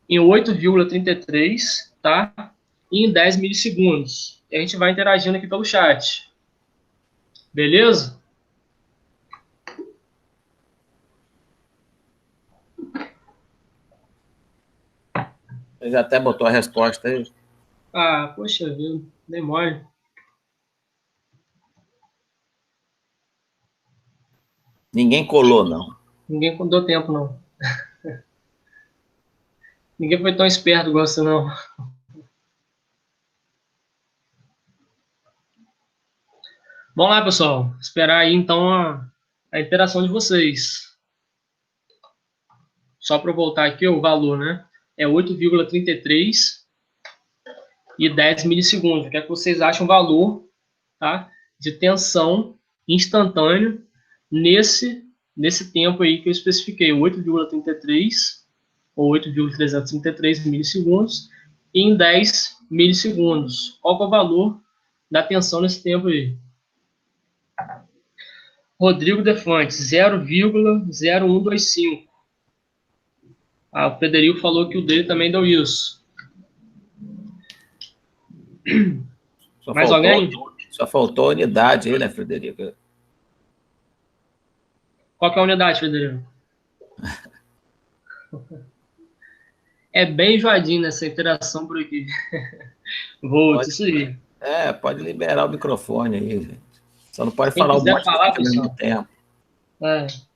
em 8,33, tá? E em 10 milissegundos. E a gente vai interagindo aqui pelo chat. Beleza? Você já até botou a resposta aí. Ah, poxa vida, nem mole. Ninguém colou, não. Ninguém deu tempo, não. Ninguém foi tão esperto igual você, não. Vamos lá, pessoal. Esperar aí, então, a interação de vocês. Só para eu voltar aqui, o valor, né? É 8,33 e 10 milissegundos. O que é que vocês acham o valor, tá? De tensão instantâneo nesse tempo aí que eu especifiquei, 8,33 ou 8,333 milissegundos e em 10 milissegundos. Qual que é o valor da tensão nesse tempo aí? Rodrigo Defante, 0,0125. Ah, o Frederico falou que o dele também deu isso. Mais alguém? Só faltou a unidade aí, né, Frederico? Qual que é a unidade, Frederico? É bem enjoadinho nessa interação por aqui. Volt, isso aí. Pode liberar o microfone aí, gente. Só não pode Quem falar um quiser monte de falar, coisa ao mesmo pessoal. tempo.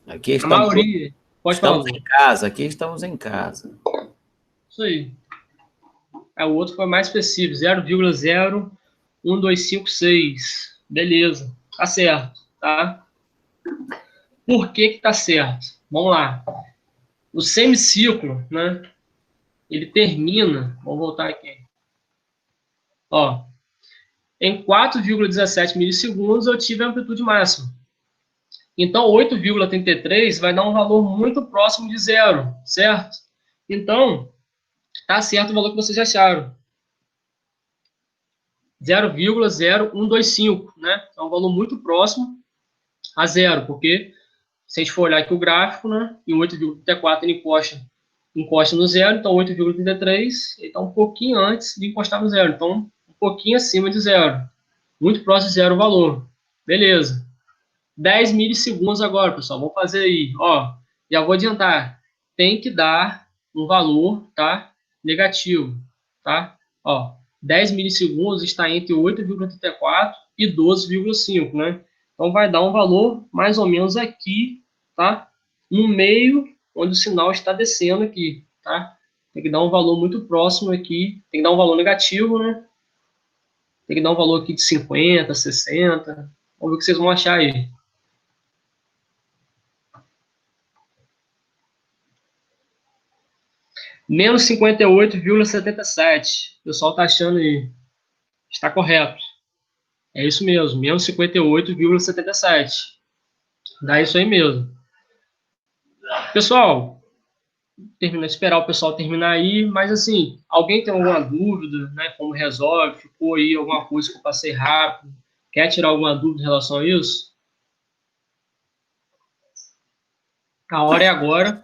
Aqui A estamos, maioria. Pode estamos falar. em casa, aqui estamos em casa. Isso aí. O outro foi mais específico, 0,01256. Beleza. Tá certo, tá? Por que tá certo? Vamos lá. O semiciclo, né? Ele termina, vamos voltar aqui. Ó, em 4,17 milissegundos eu tive a amplitude máxima. Então, 8,33 vai dar um valor muito próximo de zero, certo? Então, tá certo o valor que vocês acharam. 0,0125, né? É um valor muito próximo a zero, porque se a gente for olhar aqui o gráfico, né? E o 8,34 ele encosta no zero, então 8,33 ele está um pouquinho antes de encostar no zero, então um pouquinho acima de zero. Muito próximo de zero o valor. Beleza. 10 milissegundos agora, pessoal. Vamos fazer aí. Ó, já vou adiantar. Tem que dar um valor, tá? Negativo, tá? Ó, 10 milissegundos está entre 8,34 e 12,5, né? Então vai dar um valor mais ou menos aqui, tá? No meio, onde o sinal está descendo aqui, tá? Tem que dar um valor muito próximo aqui, tem que dar um valor negativo, né? Tem que dar um valor aqui de 50, 60. Vamos ver o que vocês vão achar aí. Menos 58,77. O pessoal está achando aí. Está correto. É isso mesmo, menos 58,77. Dá isso aí mesmo. Pessoal, esperar o pessoal terminar aí, mas assim, alguém tem alguma dúvida, né? Como resolve? Ficou aí alguma coisa que eu passei rápido? Quer tirar alguma dúvida em relação a isso? A hora é agora,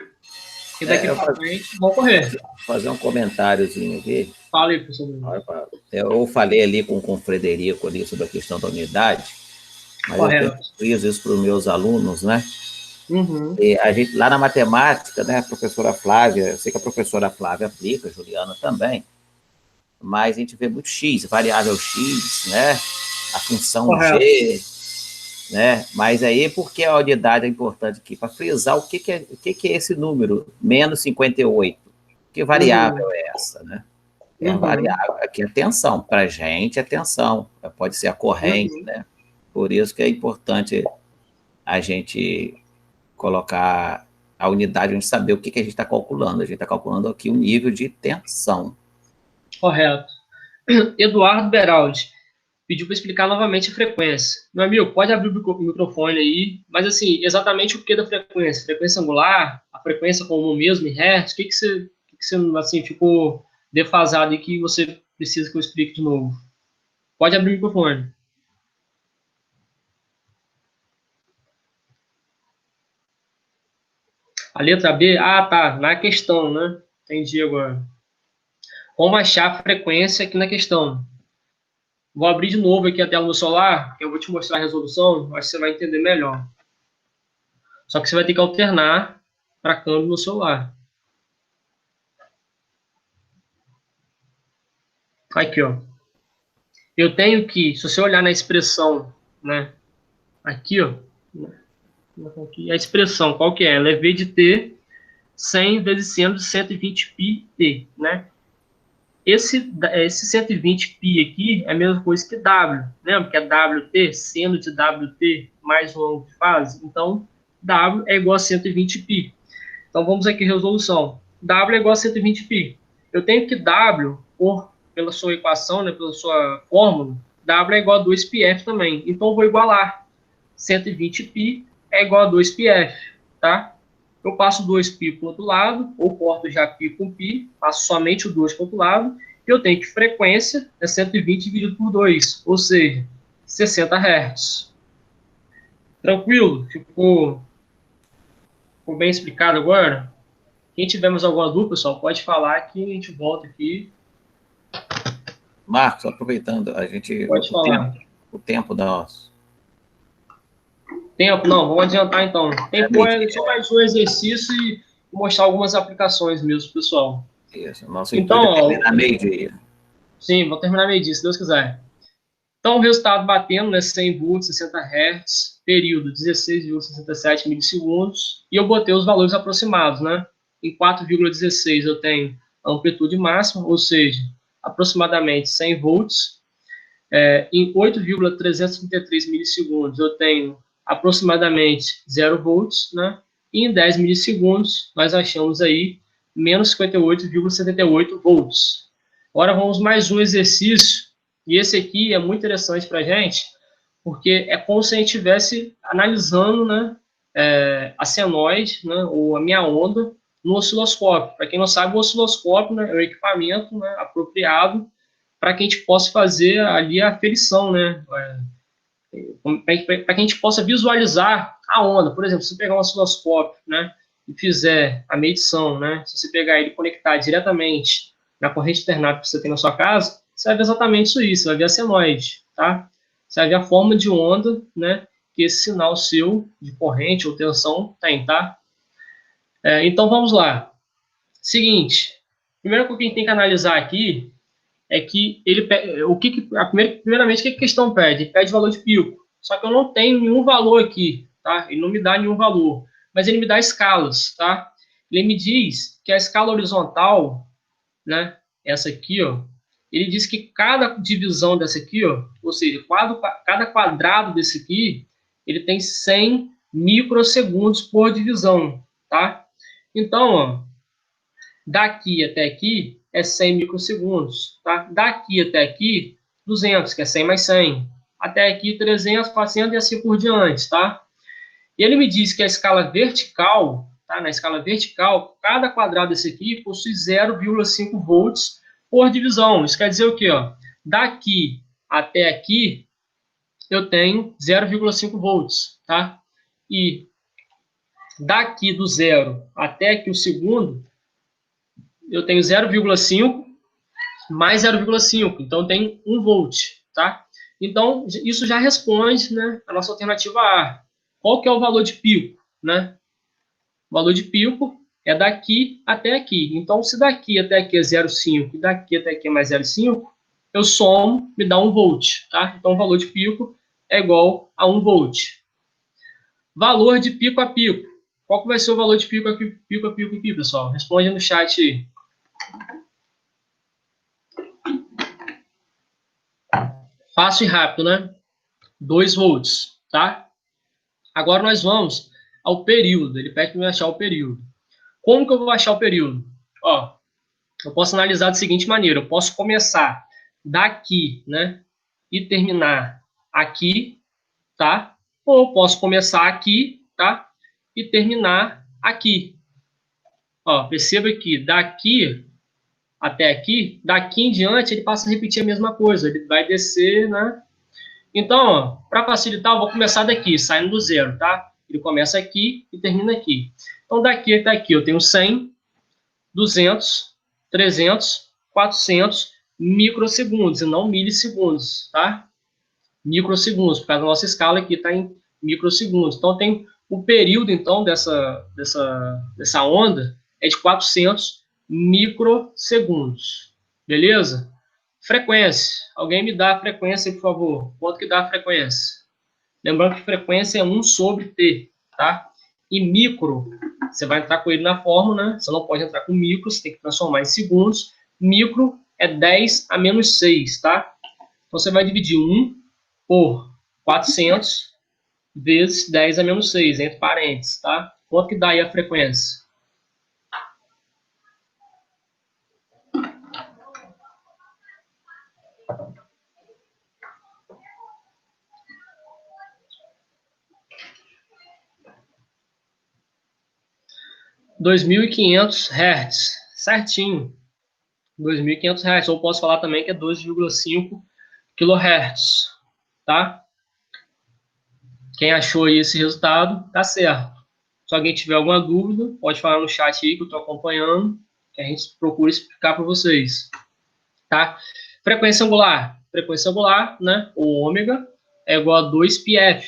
e daqui para frente vão correr. Fazer um comentáriozinho aqui. Fala aí, professor. Eu falei ali com o Frederico ali sobre a questão da unidade, mas correto. Eu tenho friso isso para os meus alunos, né? Uhum. E a gente, lá na matemática, né, a professora Flávia, eu sei que a professora Flávia aplica, a Juliana também, mas a gente vê muito X, variável X, né? A função correto. G, né? Mas aí, por que a unidade é importante aqui? Para frisar o que é esse número, menos 58. Que variável é essa, né? É a variável, aqui é tensão, para a gente é tensão, pode ser a corrente, né? Por isso que é importante a gente colocar a unidade, a gente saber o que a gente está calculando. A gente está calculando aqui o nível de tensão. Correto. Eduardo Beraldi pediu para explicar novamente a frequência. Meu amigo, pode abrir o microfone aí, mas assim, exatamente o que da frequência? Frequência angular, a frequência como o mesmo em hertz, o que você assim, ficou defasado e que você precisa que eu explique de novo? Pode abrir o microfone. A letra B? Ah, tá, na questão, né? Entendi agora. Como achar a frequência aqui na questão? Vou abrir de novo aqui a tela do celular, eu vou te mostrar a resolução, acho que você vai entender melhor. Só que você vai ter que alternar para câmbio no celular. Aqui, ó. Eu tenho que, se você olhar na expressão, né? Aqui, ó. A expressão, qual que é? Ela é V de T 100 vezes seno de 120 πt, né? Esse 120 π aqui é a mesma coisa que W. Lembra que é WT, seno de WT mais o ângulo de fase? Então, W é igual a 120 π. Então, vamos aqui, resolução. W é igual a 120 π. Eu tenho que W, pela sua equação, né, pela sua fórmula, W é igual a 2πf também. Então, eu vou igualar. 120 π é igual a 2πf, tá? Eu passo 2π para o outro lado, ou corto já π com π, passo somente o 2 para o outro lado, e eu tenho que frequência é 120 dividido por 2, ou seja, 60 Hz. Tranquilo? Ficou bem explicado agora? Quem tiver mais alguma dúvida, pessoal, pode falar que a gente volta aqui. Marcos, aproveitando, a gente... Pode falar. O tempo nosso. Tempo? Não, vamos adiantar então. Tempo é só mais um exercício e mostrar algumas aplicações mesmo, pessoal. Isso, nosso então, intuito é terminar meio-dia. Sim, vou terminar meio-dia, se Deus quiser. Então, o resultado batendo, né, 100 volts, 60 Hz, período 16,67 milissegundos, e eu botei os valores aproximados, né? Em 4,16 eu tenho a amplitude máxima, ou seja, aproximadamente 100 volts. Em 8,333 milissegundos eu tenho aproximadamente 0 volts, né? E em 10 milissegundos nós achamos aí menos 58,78 volts. Agora vamos mais um exercício, e esse aqui é muito interessante para a gente, porque é como se a gente estivesse analisando, né, a senoide, né, ou a minha onda, no osciloscópio. Para quem não sabe, o osciloscópio, né, é o equipamento, né, apropriado para que a gente possa fazer ali a aferição, né, para que a gente possa visualizar a onda. Por exemplo, se você pegar um osciloscópio, né, e fizer a medição, né, se você pegar ele e conectar diretamente na corrente alternada que você tem na sua casa, você vai ver exatamente isso aí, você vai ver a senoide, tá? Você vai ver a forma de onda, né, que esse sinal seu de corrente ou tensão tem, tá? Então, vamos lá. Seguinte, primeiro que a gente tem que analisar aqui é que ele primeiramente, o que a questão pede? Ele pede valor de pico. Só que eu não tenho nenhum valor aqui, tá? Ele não me dá nenhum valor, mas ele me dá escalas, tá? Ele me diz que a escala horizontal, né, essa aqui, ó, ele diz que cada divisão dessa aqui, ó, ou seja, cada quadrado desse aqui, ele tem 100 microsegundos por divisão, tá? Então, ó, daqui até aqui é 100 microsegundos, tá? Daqui até aqui, 200, que é 100 mais 100. Até aqui, 300, 400 e assim por diante, tá? E ele me diz que a escala vertical, tá? Na escala vertical, cada quadrado desse aqui possui 0,5 volts por divisão. Isso quer dizer o quê, ó? Daqui até aqui, eu tenho 0,5 volts, tá? E daqui do zero até aqui o segundo, eu tenho 0,5 mais 0,5, então tem 1 volt, tá? Então, isso já responde, né, a nossa alternativa A. Qual que é o valor de pico, né? O valor de pico é daqui até aqui. Então, se daqui até aqui é 0,5 e daqui até aqui é mais 0,5, eu somo, me dá 1 volt, tá? Então, o valor de pico é igual a 1 volt. Valor de pico a pico. Qual que vai ser o valor de pico a pico aqui, pessoal? Responde no chat aí. Fácil e rápido, né? 2 volts, tá? Agora nós vamos ao período. Ele pede para eu achar o período. Como que eu vou achar o período? Ó, eu posso analisar da seguinte maneira. Eu posso começar daqui, né? E terminar aqui, tá? Ou eu posso começar aqui, tá? E terminar aqui. Ó, perceba que daqui até aqui, daqui em diante, ele passa a repetir a mesma coisa. Ele vai descer, né? Então, para facilitar, eu vou começar daqui, saindo do zero, tá? Ele começa aqui e termina aqui. Então, daqui até aqui eu tenho 100, 200, 300, 400 microsegundos, e não milissegundos, tá? Microsegundos, por causa da nossa escala aqui está em microsegundos. Então, tem o período, então, dessa onda é de 400 microsegundos. Beleza? Frequência. Alguém me dá a frequência, por favor. Quanto que dá a frequência? Lembrando que frequência é 1 sobre T, tá? E micro, você vai entrar com ele na fórmula, né? Você não pode entrar com micro, você tem que transformar em segundos. Micro é 10 a menos 6, tá? Então, você vai dividir 1 por 400 vezes 10 a menos 6, entre parênteses, tá? Quanto que dá aí a frequência? Hz, certinho. 2.500 Hz, ou posso falar também que é 2,5 kHz, tá? Quem achou aí esse resultado, tá certo. Se alguém tiver alguma dúvida, pode falar no chat aí que eu estou acompanhando, que a gente procura explicar para vocês, tá? Frequência angular, né, o ômega, é igual a 2πf.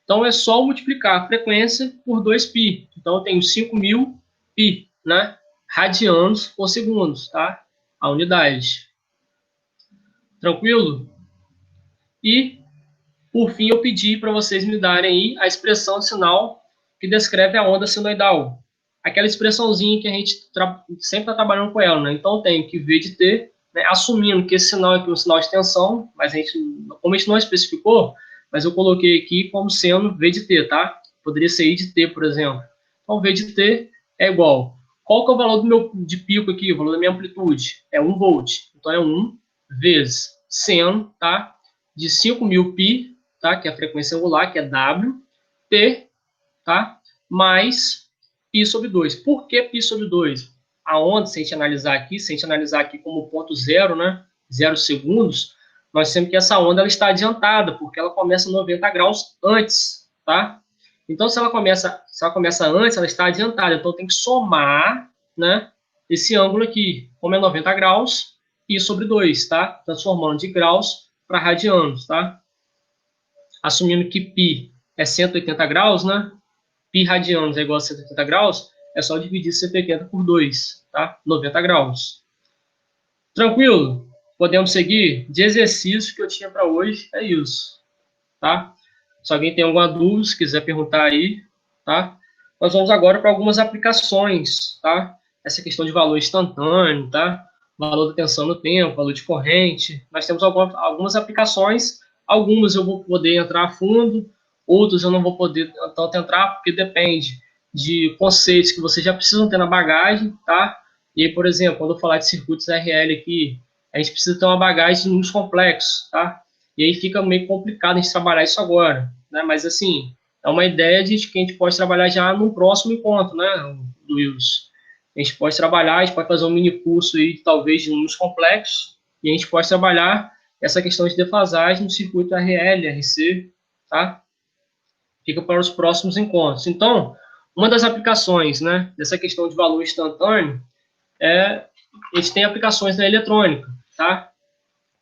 Então, é só multiplicar a frequência por 2π. Então, eu tenho 5.000 π, né, radianos por segundos, tá? A unidade. Tranquilo? E, por fim, eu pedi para vocês me darem aí a expressão de sinal que descreve a onda sinoidal. Aquela expressãozinha que a gente sempre está trabalhando com ela, né? Então, eu tenho que V de T, né, assumindo que esse sinal aqui é um sinal de tensão, mas como a gente não especificou, mas eu coloquei aqui como sendo V de T, tá? Poderia ser I de T, por exemplo. Então, V de T é igual. Qual que é o valor de pico aqui, o valor da minha amplitude? É 1 volt. Então, é 1 vezes seno, tá? De 5.000 π, tá? Que é a frequência angular, que é W, T, tá? Mais π sobre 2. Por que π sobre 2? A onda, se a gente analisar aqui como ponto zero, né? 0 segundos, nós temos que essa onda ela está adiantada, porque ela começa 90 graus antes, tá? Então, se ela começa antes, ela está adiantada. Então, tem que somar, né, esse ângulo aqui. Como é 90 graus, π sobre 2, tá? Transformando de graus para radianos, tá? Assumindo que π é 180 graus, né? Π radianos é igual a 180 graus, é só dividir 180 por 2, tá? 90 graus. Tranquilo? Podemos seguir? De exercício que eu tinha para hoje é isso, tá? Se alguém tem alguma dúvida, se quiser perguntar aí, tá? Nós vamos agora para algumas aplicações, tá? Essa questão de valor instantâneo, tá? Valor da tensão no tempo, valor de corrente. Nós temos algumas aplicações, algumas eu vou poder entrar a fundo, outras eu não vou poder tanto entrar, porque depende de conceitos que vocês já precisam ter na bagagem, tá? E aí, por exemplo, quando eu falar de circuitos RL aqui, a gente precisa ter uma bagagem de números complexos, tá? E aí fica meio complicado a gente trabalhar isso agora, né? Mas, assim, é uma ideia de que a gente pode trabalhar já no próximo encontro, né, Luiz? A gente pode trabalhar, a gente pode fazer um mini curso aí, talvez, de números complexos, e a gente pode trabalhar essa questão de defasagem no circuito RL, RC, tá? Fica para os próximos encontros. Então, uma das aplicações, né, dessa questão de valor instantâneo a gente tem aplicações na eletrônica, tá?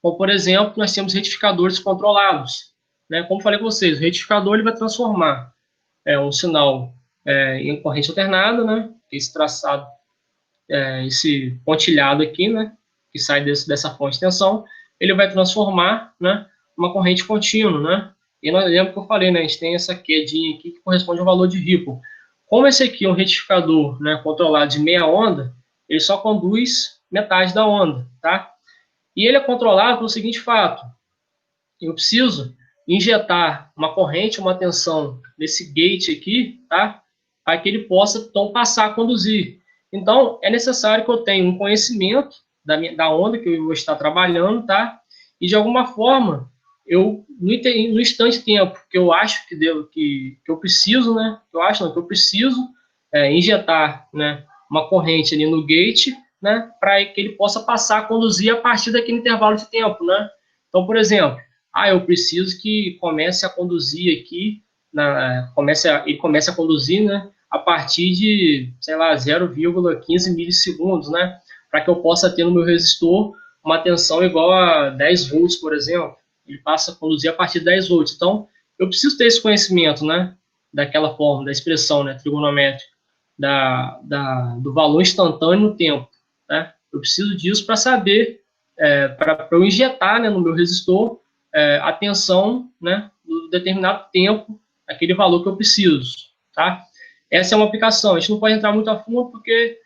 Como, por exemplo, nós temos retificadores controlados, né? Como falei com vocês, o retificador ele vai transformar um sinal em corrente alternada, né? Esse traçado, esse pontilhado aqui, né? Que sai dessa fonte de tensão, ele vai transformar, né? Uma corrente contínua, né? E nós lembra que eu falei, né? A gente tem essa quedinha aqui que corresponde ao valor de Ripple. Como esse aqui é um retificador, né? Controlado de meia onda, ele só conduz metade da onda, tá? E ele é controlado pelo seguinte fato: eu preciso injetar uma corrente, uma tensão nesse gate aqui, tá? Para que ele possa, então, passar a conduzir. Então, é necessário que eu tenha um conhecimento da onda que eu vou estar trabalhando, tá? E, de alguma forma, no instante tempo que eu acho que eu preciso, né? Que eu preciso injetar, né, uma corrente ali no gate, né? Para que ele possa passar a conduzir a partir daquele intervalo de tempo, né? Então, por exemplo, eu preciso que comece a conduzir aqui, ele comece a conduzir, né, a partir de, sei lá, 0,15 milissegundos, né, para que eu possa ter no meu resistor uma tensão igual a 10 volts, por exemplo. Ele passa a conduzir a partir de 10 volts. Então, eu preciso ter esse conhecimento, né, daquela forma, da expressão, né, trigonométrica, do valor instantâneo no tempo, né? Eu preciso disso para saber, para eu injetar, né, no meu resistor a tensão, né, do determinado tempo, aquele valor que eu preciso, tá? Essa é uma aplicação. A gente não pode entrar muito a fundo porque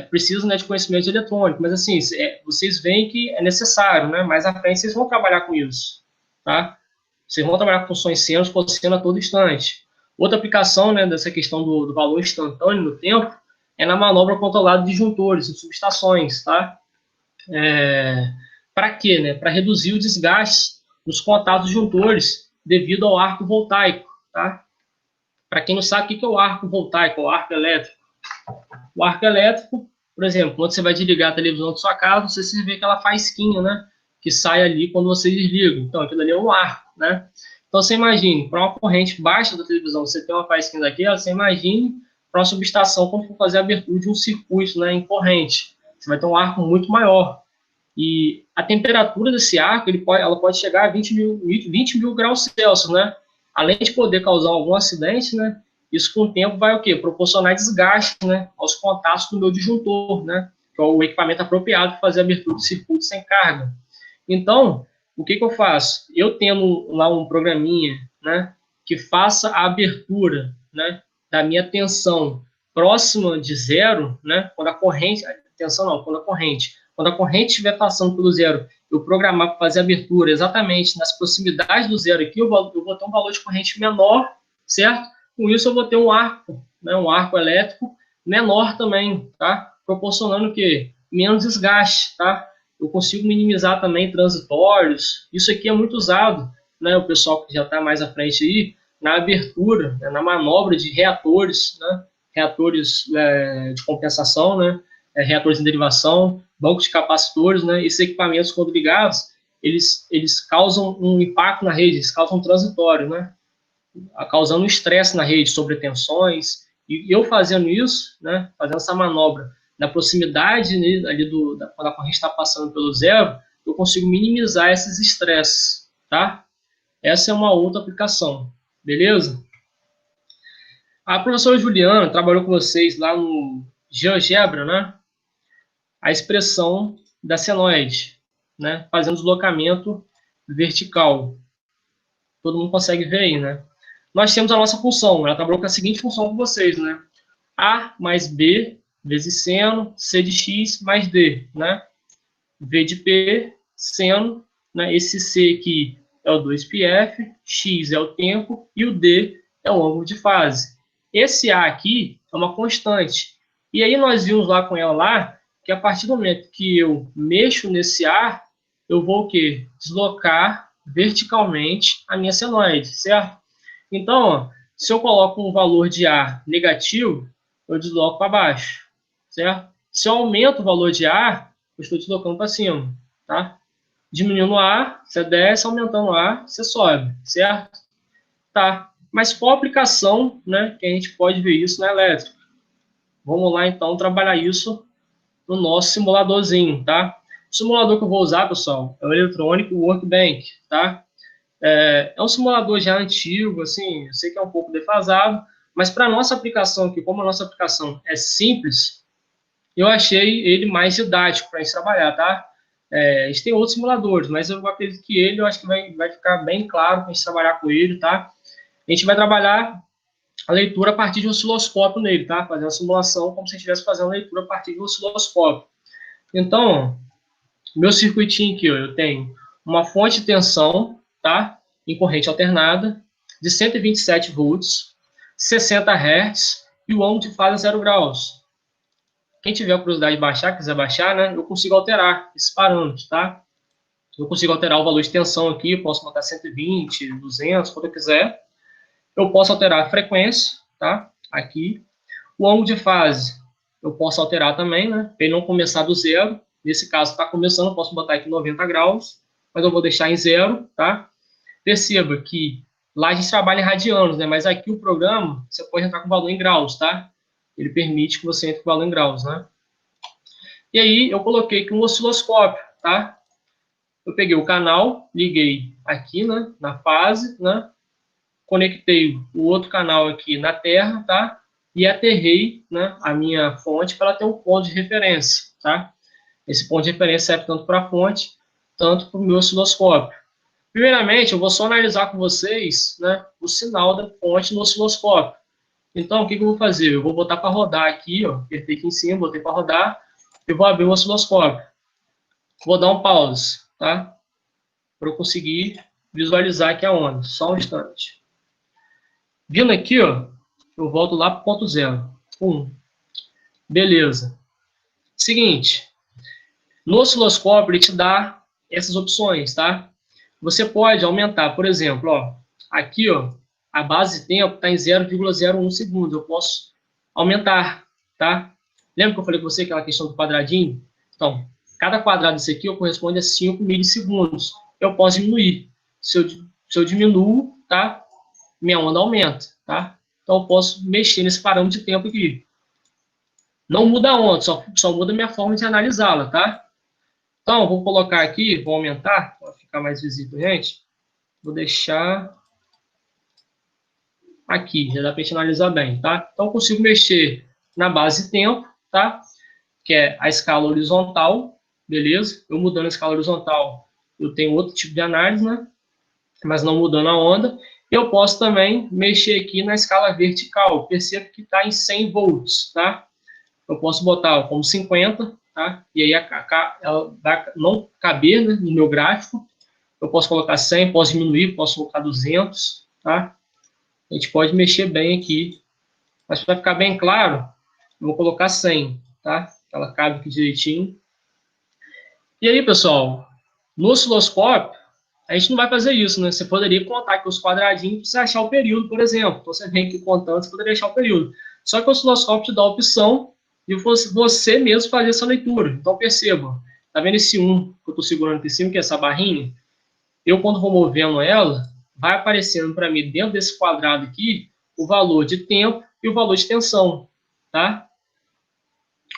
precisa, né, de conhecimento eletrônico, mas assim, vocês veem que é necessário, né? Mais à frente vocês vão trabalhar com isso, tá? Vocês vão trabalhar com funções senos, cosseno a todo instante. Outra aplicação, né, dessa questão do valor instantâneo no tempo é na manobra controlada de disjuntores, em subestações, tá? Para quê? Né? Para reduzir o desgaste nos contatos disjuntores devido ao arco voltaico, tá? Para quem não sabe o que é o arco voltaico, o arco elétrico. O arco elétrico, por exemplo, quando você vai desligar a televisão da sua casa, você vê aquela faísquinha, né, que sai ali quando você desliga. Então, aquilo ali é um arco, né? Então, você imagine, para uma corrente baixa da televisão, você tem uma faísquinha daquela, você imagine para uma subestação quando for fazer a abertura de um circuito, né, em corrente. Você vai ter um arco muito maior. E a temperatura desse arco, ela pode chegar a 20 mil graus Celsius, né? Além de poder causar algum acidente, né? Isso com o tempo vai o quê? Proporcionar desgaste, né, aos contatos do meu disjuntor, né? Que é o equipamento apropriado para fazer a abertura do circuito sem carga. Então, o que eu faço? Eu tendo lá um programinha, né, que faça a abertura, né, da minha tensão próxima de zero, né? Quando a corrente quando a corrente estiver passando pelo zero, eu programar para fazer a abertura exatamente nas proximidades do zero aqui, eu vou ter um valor de corrente menor, certo? Com isso eu vou ter um arco, né, um arco elétrico menor também, tá? Proporcionando o quê? Menos desgaste, tá? Eu consigo minimizar também transitórios. Isso aqui é muito usado, né? O pessoal que já está mais à frente aí, na abertura, né, na manobra de reatores, né? Reatores de compensação, né? Reatores de derivação, bancos de capacitores, né? Esses equipamentos, quando ligados, eles causam um impacto na rede, eles causam um transitório, né? Causando um estresse na rede, sobretensões. E eu fazendo isso, né? Fazendo essa manobra na proximidade, né, ali quando a corrente está passando pelo zero, eu consigo minimizar esses estresses, tá? Essa é uma outra aplicação, beleza? A professora Juliana trabalhou com vocês lá no GeoGebra, né? A expressão da senoide. né, fazendo deslocamento vertical. Todo mundo consegue ver aí, né? Nós temos a nossa função, ela trabalhou com a seguinte função com vocês, né? A mais B vezes seno, C de X mais D, né? V de P, seno, né? Esse C aqui é o 2πf, X é o tempo e o D é o ângulo de fase. Esse A aqui é uma constante. E aí nós vimos lá com ela lá, que a partir do momento que eu mexo nesse A, eu vou o quê? Deslocar verticalmente a minha senoide, certo? Então, ó, se eu coloco um valor de A negativo, eu desloco para baixo, certo? Se eu aumento o valor de A, eu estou deslocando para cima, tá? Diminuindo o A, você desce, aumentando o A, você sobe, certo? Tá. Mas qual aplicação, né, que a gente pode ver isso na elétrica? Vamos lá, então, trabalhar isso no nosso simuladorzinho, tá? O simulador que eu vou usar, pessoal, é o Electronic Workbench, tá? É um simulador já antigo, assim, eu sei que é um pouco defasado, mas para a nossa aplicação aqui, como a nossa aplicação é simples, eu achei ele mais didático para a gente trabalhar, tá? A gente tem outros simuladores, mas eu acredito que ele, eu acho que vai ficar bem claro para a gente trabalhar com ele, tá? A gente vai trabalhar a leitura a partir de um osciloscópio nele, tá? Fazer uma simulação como se estivesse fazendo a leitura a partir de um osciloscópio. Então, meu circuitinho aqui, ó, eu tenho uma fonte de tensão, tá? Em corrente alternada, de 127 volts, 60 Hz e o ângulo de fase a 0 graus. Quem tiver a curiosidade de baixar, quiser baixar, né? Eu consigo alterar esses parâmetros, tá? Eu consigo alterar o valor de tensão aqui, eu posso botar 120, 200, quando eu quiser. Eu posso alterar a frequência, tá? Aqui. O ângulo de fase, eu posso alterar também, né? Para ele não começar do zero. Nesse caso, está começando, eu posso botar aqui 90 graus, mas eu vou deixar em zero, tá? Perceba que lá a gente trabalha em radianos, né? Mas aqui o programa, você pode entrar com valor em graus, tá? Ele permite que você entre com valor em graus, né? E aí, eu coloquei aqui um osciloscópio, tá? Eu peguei o canal, liguei aqui, né? Na fase, né? Conectei o outro canal aqui na Terra, tá? E aterrei, né, a minha fonte para ela ter um ponto de referência, tá? Esse ponto de referência serve tanto para a fonte, tanto para o meu osciloscópio. Primeiramente, eu vou só analisar com vocês, né, o sinal da fonte no osciloscópio. Então, o que eu vou fazer? Eu vou botar para rodar aqui, ó, apertei aqui em cima, botei para rodar, eu vou abrir o osciloscópio. Vou dar um pause, tá? Para eu conseguir visualizar aqui a onda. Só um instante. Vindo aqui, ó, eu volto lá para o ponto zero. Beleza. Seguinte, no osciloscópio ele te dá essas opções, tá? Você pode aumentar, por exemplo, ó, aqui, ó, a base de tempo está em 0,01 segundos. Eu posso aumentar, tá? Lembra que eu falei com você aquela questão do quadradinho? Então, cada quadrado desse aqui corresponde a 5 milissegundos. Eu posso diminuir. Se eu diminuo, tá? Minha onda aumenta, tá? Então, eu posso mexer nesse parâmetro de tempo aqui. Não muda a onda, só muda a minha forma de analisá-la, tá? Então, eu vou colocar aqui, vou aumentar, para ficar mais visível, gente. Vou deixar aqui, já dá para a gente analisar bem, tá? Então, eu consigo mexer na base de tempo, tá? Que é a escala horizontal, beleza? Eu mudando a escala horizontal, eu tenho outro tipo de análise, né? Mas não mudando a onda. Eu posso também mexer aqui na escala vertical. Perceba que está em 100 volts, tá? Eu posso botar como 50, tá? E aí ela vai não caber, né, no meu gráfico. Eu posso colocar 100, posso diminuir, posso colocar 200, tá? A gente pode mexer bem aqui. Mas para ficar bem claro, eu vou colocar 100, tá? Ela cabe aqui direitinho. E aí, pessoal, no osciloscópio, a gente não vai fazer isso, né? Você poderia contar aqui os quadradinhos para você achar o período, por exemplo. Então, você vem aqui contando, você poderia achar o período. Só que o osciloscópio te dá a opção de você mesmo fazer essa leitura. Então, perceba, tá vendo esse 1 que eu estou segurando aqui em cima, que é essa barrinha? Eu, quando vou movendo ela, vai aparecendo para mim, dentro desse quadrado aqui, o valor de tempo e o valor de tensão, tá?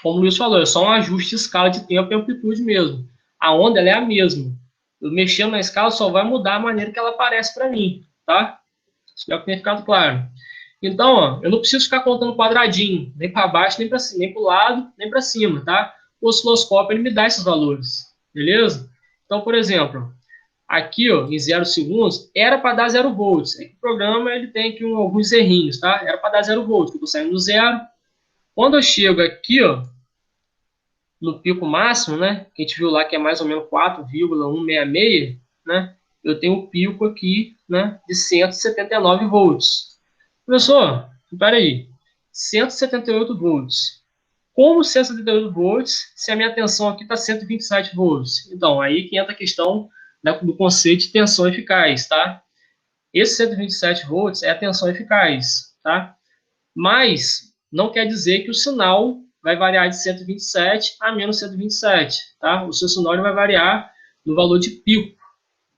Como o Luiz falou, é só um ajuste de escala de tempo e amplitude mesmo. A onda, ela é a mesma. Eu mexendo na escala só vai mudar a maneira que ela aparece para mim, tá? Espero que tenha ficado claro. Então, ó, eu não preciso ficar contando quadradinho, nem para baixo, nem para cima, nem para o lado, nem para cima, tá? O osciloscópio, ele me dá esses valores, beleza? Então, por exemplo, aqui, ó, em 0 segundos, era para dar 0 volts. É que o programa ele tem aqui alguns errinhos, tá? Era para dar 0 volts, eu estou saindo do zero. Quando eu chego aqui, ó, no pico máximo, né, que a gente viu lá que é mais ou menos 4,166, né, eu tenho um pico aqui, né, de 179 volts. Professor, espera aí, 178 volts. Como 178 volts, se a minha tensão aqui está 127 volts? Então, aí que entra a questão do conceito de tensão eficaz, tá? Esse 127 volts é a tensão eficaz, tá? Mas não quer dizer que o sinal vai variar de 127 a menos 127, tá? O seu sinal vai variar no valor de pico.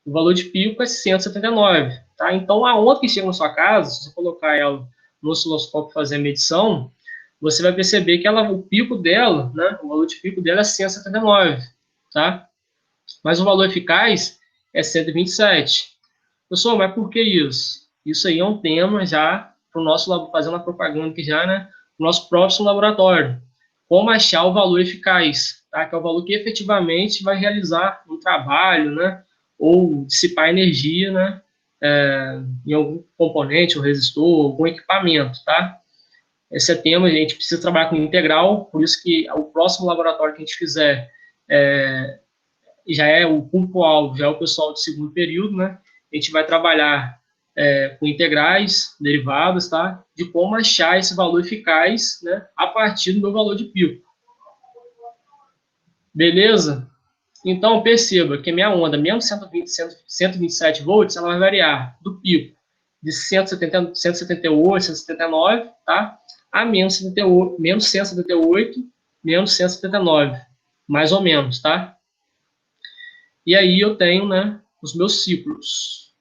O valor de pico é 179, tá? Então, a onda que chega na sua casa, se você colocar ela no osciloscópio e fazer a medição, você vai perceber que o pico dela, né? O valor de pico dela é 179, tá? Mas o valor eficaz é 127. Pessoal, mas por que isso? Isso aí é um tema já para o nosso, fazendo a propaganda aqui já, né? O nosso próximo laboratório. Como achar o valor eficaz, tá? Que é o valor que efetivamente vai realizar um trabalho, né? Ou dissipar energia, né? Em algum componente, ou resistor, algum equipamento, tá? Esse é tema, a gente precisa trabalhar com integral, por isso que o próximo laboratório que a gente fizer já é o público-alvo, já é o pessoal do segundo período, né? A gente vai trabalhar com integrais, derivadas, tá? De como achar esse valor eficaz, né? A partir do meu valor de pico. Beleza? Então, perceba que a minha onda, mesmo 127 volts, ela vai variar do pico de 178, 179, tá? A menos 178, menos 179, mais ou menos, tá? E aí eu tenho, né, os meus ciclos.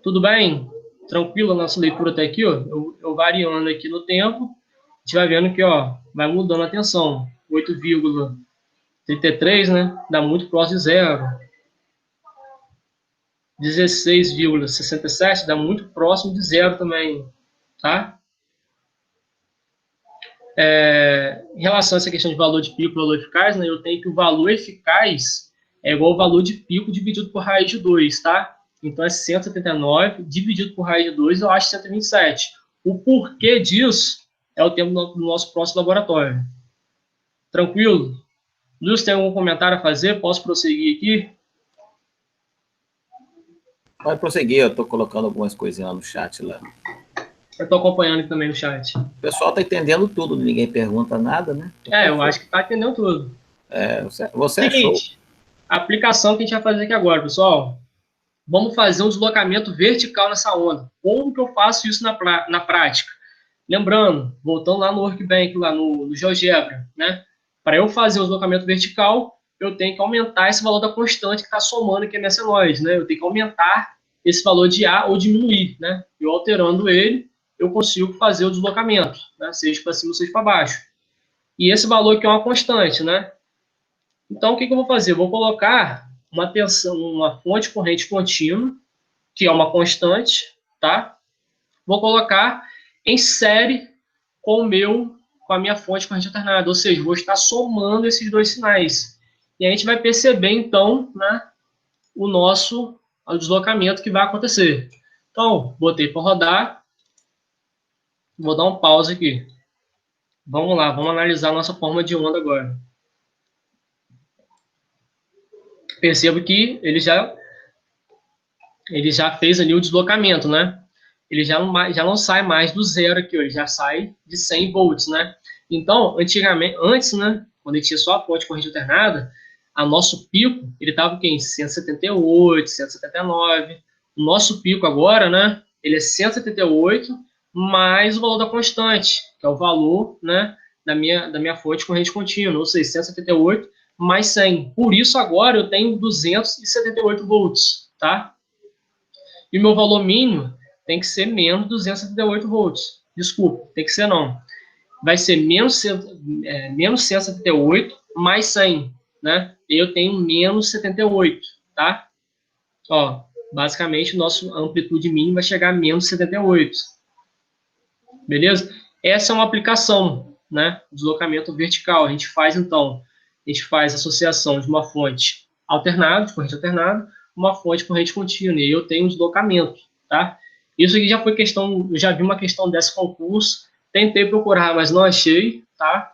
Tudo bem? Tranquilo a nossa leitura até aqui, ó? Eu variando aqui no tempo, a gente vai vendo que, ó, vai mudando a tensão. 8,33, né? Dá muito próximo de zero. 16,67 dá muito próximo de zero também, tá? Em relação a essa questão de valor de pico e valor eficaz, né, eu tenho que o valor eficaz é igual ao valor de pico dividido por raiz de 2, tá? Então é 179 dividido por raiz de 2, eu acho 127. O porquê disso é o tema do nosso próximo laboratório. Tranquilo? Luiz, tem algum comentário a fazer? Posso prosseguir aqui? Pode prosseguir, eu estou colocando algumas coisinhas lá no chat lá. Eu estou acompanhando aqui também no chat. O pessoal está entendendo tudo, ninguém pergunta nada, né? Eu acho que está entendendo tudo. Você é show. A aplicação que a gente vai fazer aqui agora, pessoal. Vamos fazer um deslocamento vertical nessa onda. Como que eu faço isso na prática? Lembrando, voltando lá no Workbench, lá no GeoGebra, né? Para eu fazer o deslocamento vertical, eu tenho que aumentar esse valor da constante que está somando aqui a minha senoide, né? Eu tenho que aumentar esse valor de A ou diminuir, né? Eu alterando ele, eu consigo fazer o deslocamento, né? Seja para cima ou seja para baixo. E esse valor aqui é uma constante, né? Então, o que eu vou fazer? Eu vou colocar uma fonte corrente contínua, que é uma constante, tá? Vou colocar em série com a minha fonte corrente alternada, ou seja, vou estar somando esses dois sinais. E a gente vai perceber, então, né, o deslocamento que vai acontecer. Então, botei para rodar, vou dar um pause aqui. Vamos lá, vamos analisar a nossa forma de onda agora. Percebo que ele já fez ali o deslocamento, né? Ele já não sai mais do zero aqui, ó, ele já sai de 100 volts, né? Então, antes, né, quando ele tinha só a fonte de corrente alternada, o nosso pico, ele estava em 178, 179. O nosso pico agora, né, ele é 178 mais o valor da constante, que é o valor, né, da minha fonte de corrente contínua, ou seja, 178 mais 100. Por isso, agora eu tenho 278 volts, tá? E o meu valor mínimo tem que ser menos 278 volts. Desculpa, tem que ser não. Vai ser menos 178 mais 100, né? Eu tenho menos 78, tá? Ó, basicamente, nossa amplitude mínima vai chegar a menos 78. Beleza? Essa é uma aplicação, né? Deslocamento vertical. A gente faz, então, a associação de uma fonte alternado, de corrente alternada, uma fonte de corrente contínua, e eu tenho um deslocamento, tá? Isso aqui já foi questão, eu já vi uma questão desse concurso, tentei procurar, mas não achei, tá?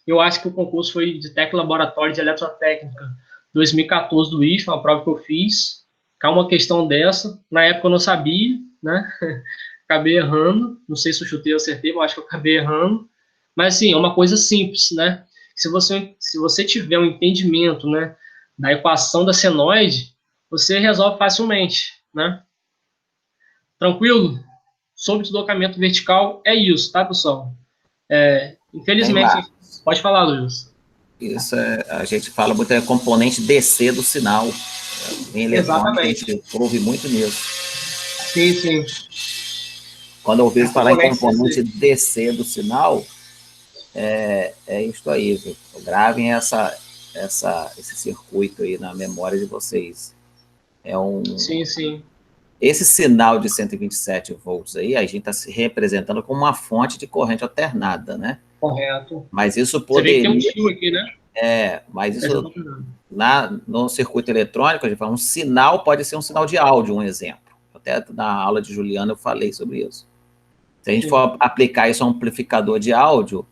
Eu acho que o concurso foi de técnico laboratório de eletrotécnica 2014 do IFE, uma prova que eu fiz, caiu uma questão dessa, na época eu não sabia, né? Acabei errando, não sei se eu chutei ou acertei, mas acho que eu acabei errando, mas assim, é uma coisa simples, né? Se você tiver um entendimento, né, da equação da senoide, você resolve facilmente, né? Tranquilo? Sobre deslocamento vertical, é isso, tá, pessoal? Tem, Infelizmente, Marcos. pode falar, Luiz. Isso a gente fala muito é componente DC do sinal. Em eletrônica, a Exatamente. gente ouve muito nisso. Sim, sim. Quando eu ouvi É falar em componente componente CC. DC do sinal, é isso aí, viu? Gravem esse circuito aí na memória de vocês. Sim, sim. Esse sinal de 127 volts aí, a gente está se representando como uma fonte de corrente alternada, né? Correto. Mas isso Você vê que tem um poderia, fio aqui, né? mas Essa eu isso tô falando. no circuito eletrônico, a gente fala, um sinal pode ser um sinal de áudio, um exemplo. Até na aula de Juliana eu falei sobre isso. Se a gente Sim. for aplicar isso a um amplificador de áudio,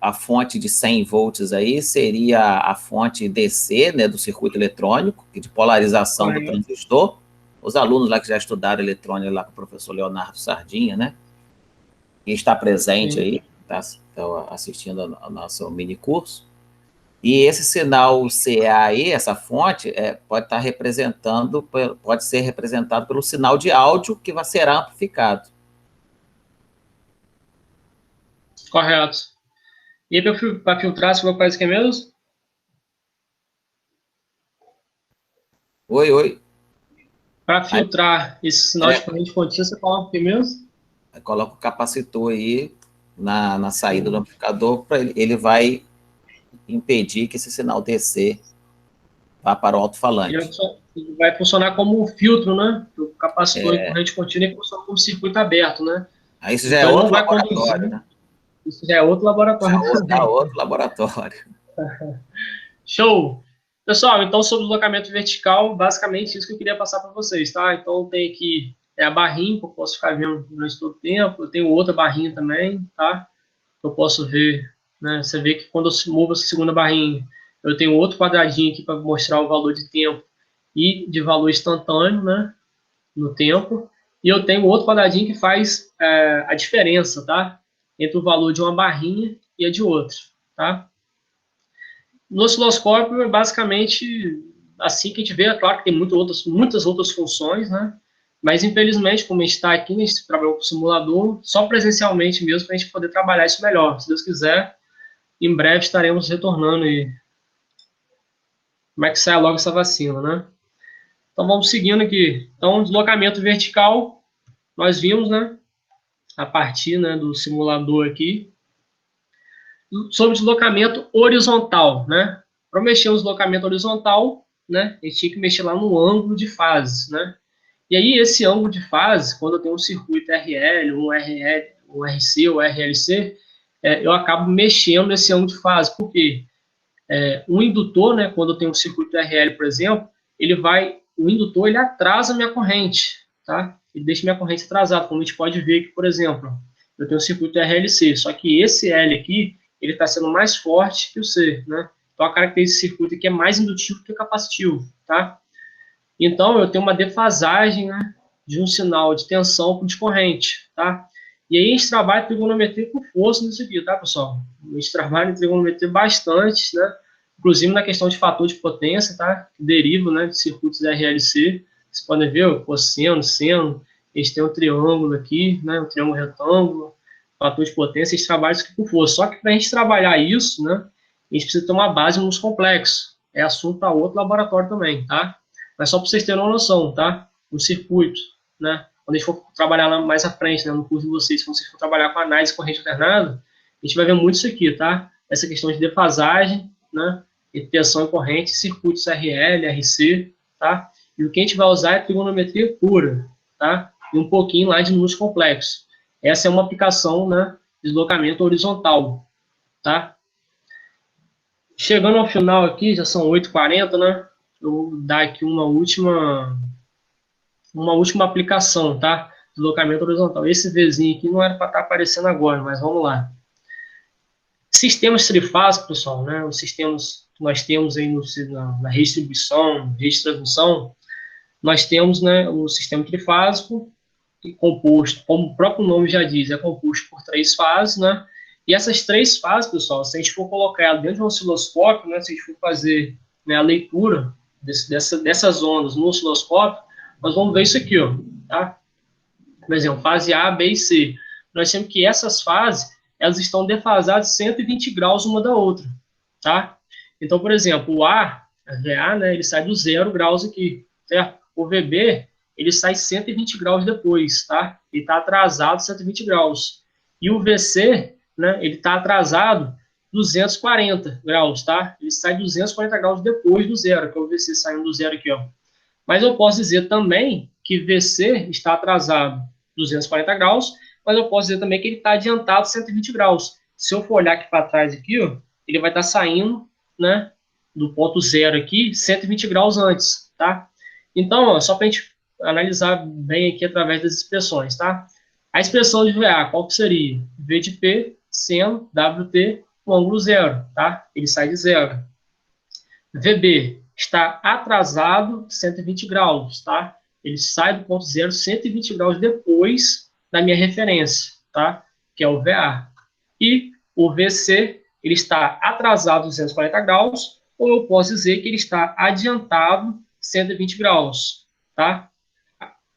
a fonte de 100 volts aí seria a fonte DC, né, do circuito eletrônico, de polarização do Correto. transistor. Os alunos lá que já estudaram eletrônica lá com o professor Leonardo Sardinha, né, que está presente Sim. aí, está assistindo ao nosso mini curso. E esse sinal CAE, essa fonte, pode ser representado pelo sinal de áudio que vai ser amplificado. Correto. E aí, para filtrar, você vai fazer o que mesmo? Oi, oi. Para Aí, filtrar esse sinal de é, corrente contínua, você coloca o que mesmo? coloca o capacitor aí na saída do Sim. amplificador, ele vai impedir que esse sinal DC vá para o alto-falante. Ele vai funcionar como um filtro, né? O capacitor e corrente contínua ele funciona como um circuito aberto, né? Aí isso já é Então ele não outro vai laboratório, conduzir. né? Isso já é outro laboratório Já é também. outro laboratório. Show! Pessoal, então sobre o deslocamento vertical, basicamente isso que eu queria passar para vocês, tá? Então tem aqui a barrinha que eu posso ficar vendo durante todo o tempo, eu tenho outra barrinha também, tá? Eu posso ver, né? Você vê que quando eu movo essa segunda barrinha, eu tenho outro quadradinho aqui para mostrar o valor de tempo e de valor instantâneo, né? No tempo. E eu tenho outro quadradinho que faz a diferença, tá? Entre o valor de uma barrinha e a de outra, tá? No osciloscópio é basicamente assim que a gente vê, é claro que tem muitas outras funções, né? Mas infelizmente, como a gente está aqui, a gente trabalhou com o simulador, só presencialmente mesmo, para a gente poder trabalhar isso melhor. Se Deus quiser, em breve estaremos retornando e como é que sai logo essa vacina, né? Então vamos seguindo aqui. Então, deslocamento vertical, nós vimos, né? A partir, né, do simulador aqui. Sobre deslocamento horizontal, né? Para mexer no deslocamento horizontal, né, a gente tinha que mexer lá no ângulo de fase, né? E aí esse ângulo de fase, quando eu tenho um circuito RL, um RL, um RC ou RLC, eu acabo mexendo nesse ângulo de fase. Por quê? Um indutor, né, quando eu tenho um circuito RL, por exemplo, o indutor ele atrasa a minha corrente, tá? Ele deixa minha corrente atrasada, como a gente pode ver aqui, por exemplo, eu tenho um circuito RLC, só que esse L aqui, ele está sendo mais forte que o C, né? Então a característica desse circuito aqui é mais indutivo que capacitivo, tá? Então eu tenho uma defasagem, né, de um sinal de tensão de corrente, tá? E aí a gente trabalha trigonometria com força nisso aqui, tá, pessoal? A gente trabalha em trigonometria bastante, né? Inclusive na questão de fator de potência, tá? Que deriva, né, de circuitos RLC. Vocês podem ver o cosseno, seno. A gente tem um triângulo aqui, né? Um triângulo retângulo, fator de potência. A gente trabalha isso aqui com força. Só que para a gente trabalhar isso, né? A gente precisa ter uma base nos complexos. É assunto para outro laboratório também, tá? Mas só para vocês terem uma noção, tá? O circuito, né? Quando a gente for trabalhar lá mais à frente, né, no curso de vocês, quando vocês for trabalhar com análise de corrente alternada, a gente vai ver muito isso aqui, tá? Essa questão de defasagem, né? Entre tensão e corrente, circuitos RL, RC, tá? E o que a gente vai usar é trigonometria pura, tá? E um pouquinho lá de números complexos. Essa é uma aplicação, né? De deslocamento horizontal, tá? Chegando ao final aqui, já são 8h40, né? Eu vou dar aqui uma última aplicação, tá? Deslocamento horizontal. Esse Vzinho aqui não era para estar aparecendo agora, mas vamos lá. Sistemas trifásicos, pessoal, né? Os sistemas que nós temos aí na redistribuição, rede de transmissão, nós temos, né, o sistema trifásico, composto, como o próprio nome já diz, é composto por 3 fases, né? E essas 3 fases, pessoal, se a gente for colocar ela dentro de um osciloscópio, né, se a gente for fazer, né, a leitura dessas ondas no osciloscópio, nós vamos ver isso aqui, ó, tá? Por exemplo, fase A, B e C. Nós temos que essas fases, elas estão defasadas 120 graus uma da outra, tá? Então, por exemplo, o A, a VA, né, ele sai do 0 graus aqui, certo? O VB, ele sai 120 graus depois, tá? Ele está atrasado 120 graus. E o VC, né, ele está atrasado 240 graus, tá? Ele sai 240 graus depois do zero, que é o VC saindo do zero aqui, ó. Mas eu posso dizer também que VC está atrasado 240 graus, mas eu posso dizer também que ele está adiantado 120 graus. Se eu for olhar aqui para trás, aqui, ó, ele vai estar saindo, né, do ponto zero aqui, 120 graus antes, tá? Então, ó, só para a gente analisar bem aqui através das expressões, tá? A expressão de VA, qual que seria? V de P, seno, WT, o ângulo zero, tá? Ele sai de zero. VB está atrasado 120 graus, tá? Ele sai do ponto zero 120 graus depois da minha referência, tá? Que é o VA. E o VC, ele está atrasado 240 graus, ou eu posso dizer que ele está adiantado 120 graus, tá?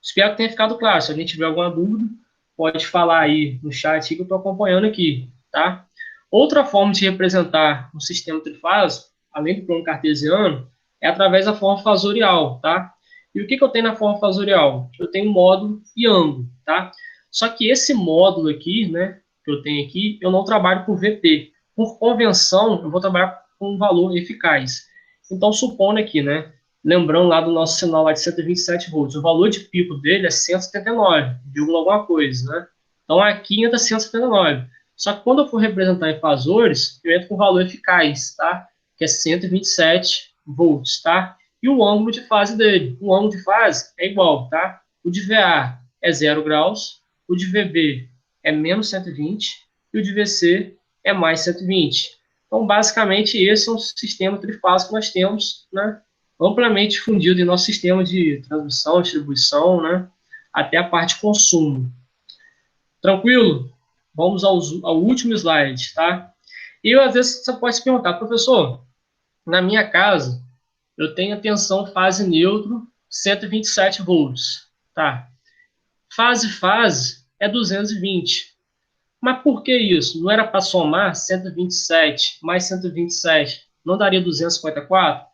Espero que tenha ficado claro. Se alguém tiver alguma dúvida, pode falar aí no chat que eu estou acompanhando aqui, tá? Outra forma de representar um sistema trifásico, além do plano cartesiano, é através da forma fasorial, tá? E o que eu tenho na forma fasorial? Eu tenho módulo e ângulo, tá? Só que esse módulo aqui, né, que eu tenho aqui, eu não trabalho com VP. Por convenção, eu vou trabalhar com um valor eficaz. Então, supondo aqui, né, lembrando lá do nosso sinal lá de 127 volts, o valor de pico dele é 179, vírgula alguma coisa, né? Então, aqui entra 179. Só que quando eu for representar em fasores, eu entro com o valor eficaz, tá? Que é 127 volts, tá? E o ângulo de fase dele. O ângulo de fase é igual, tá? O de VA é 0 graus, o de VB é menos 120 e o de VC é mais 120. Então, basicamente, esse é um sistema trifásico que nós temos, né? Amplamente difundido em nosso sistema de transmissão, distribuição, né? Até a parte de consumo. Tranquilo? Vamos ao último slide, tá? E às vezes você pode se perguntar, professor, na minha casa eu tenho a tensão fase neutro 127 volts, tá? Fase é 220. Mas por que isso? Não era para somar 127 mais 127? Não daria 254?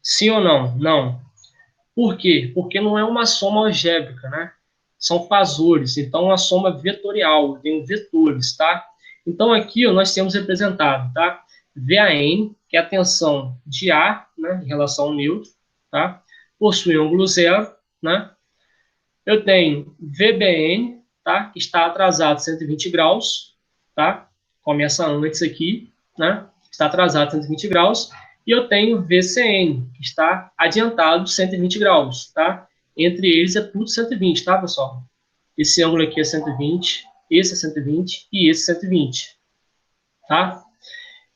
Sim ou não? Não. Por quê? Porque não é uma soma algébrica, né? São fasores, então uma soma vetorial, eu tenho vetores, tá? Então aqui ó, nós temos representado, tá? VAN, que é a tensão de A, né, em relação ao neutro, tá? Possui ângulo zero, né? Eu tenho VBN, tá? Que está atrasado 120 graus, tá? Começa antes aqui, né? Está atrasado 120 graus. E eu tenho VCN, que está adiantado 120 graus, tá? Entre eles é tudo 120, tá, pessoal? Esse ângulo aqui é 120, esse é 120 e esse é 120, tá?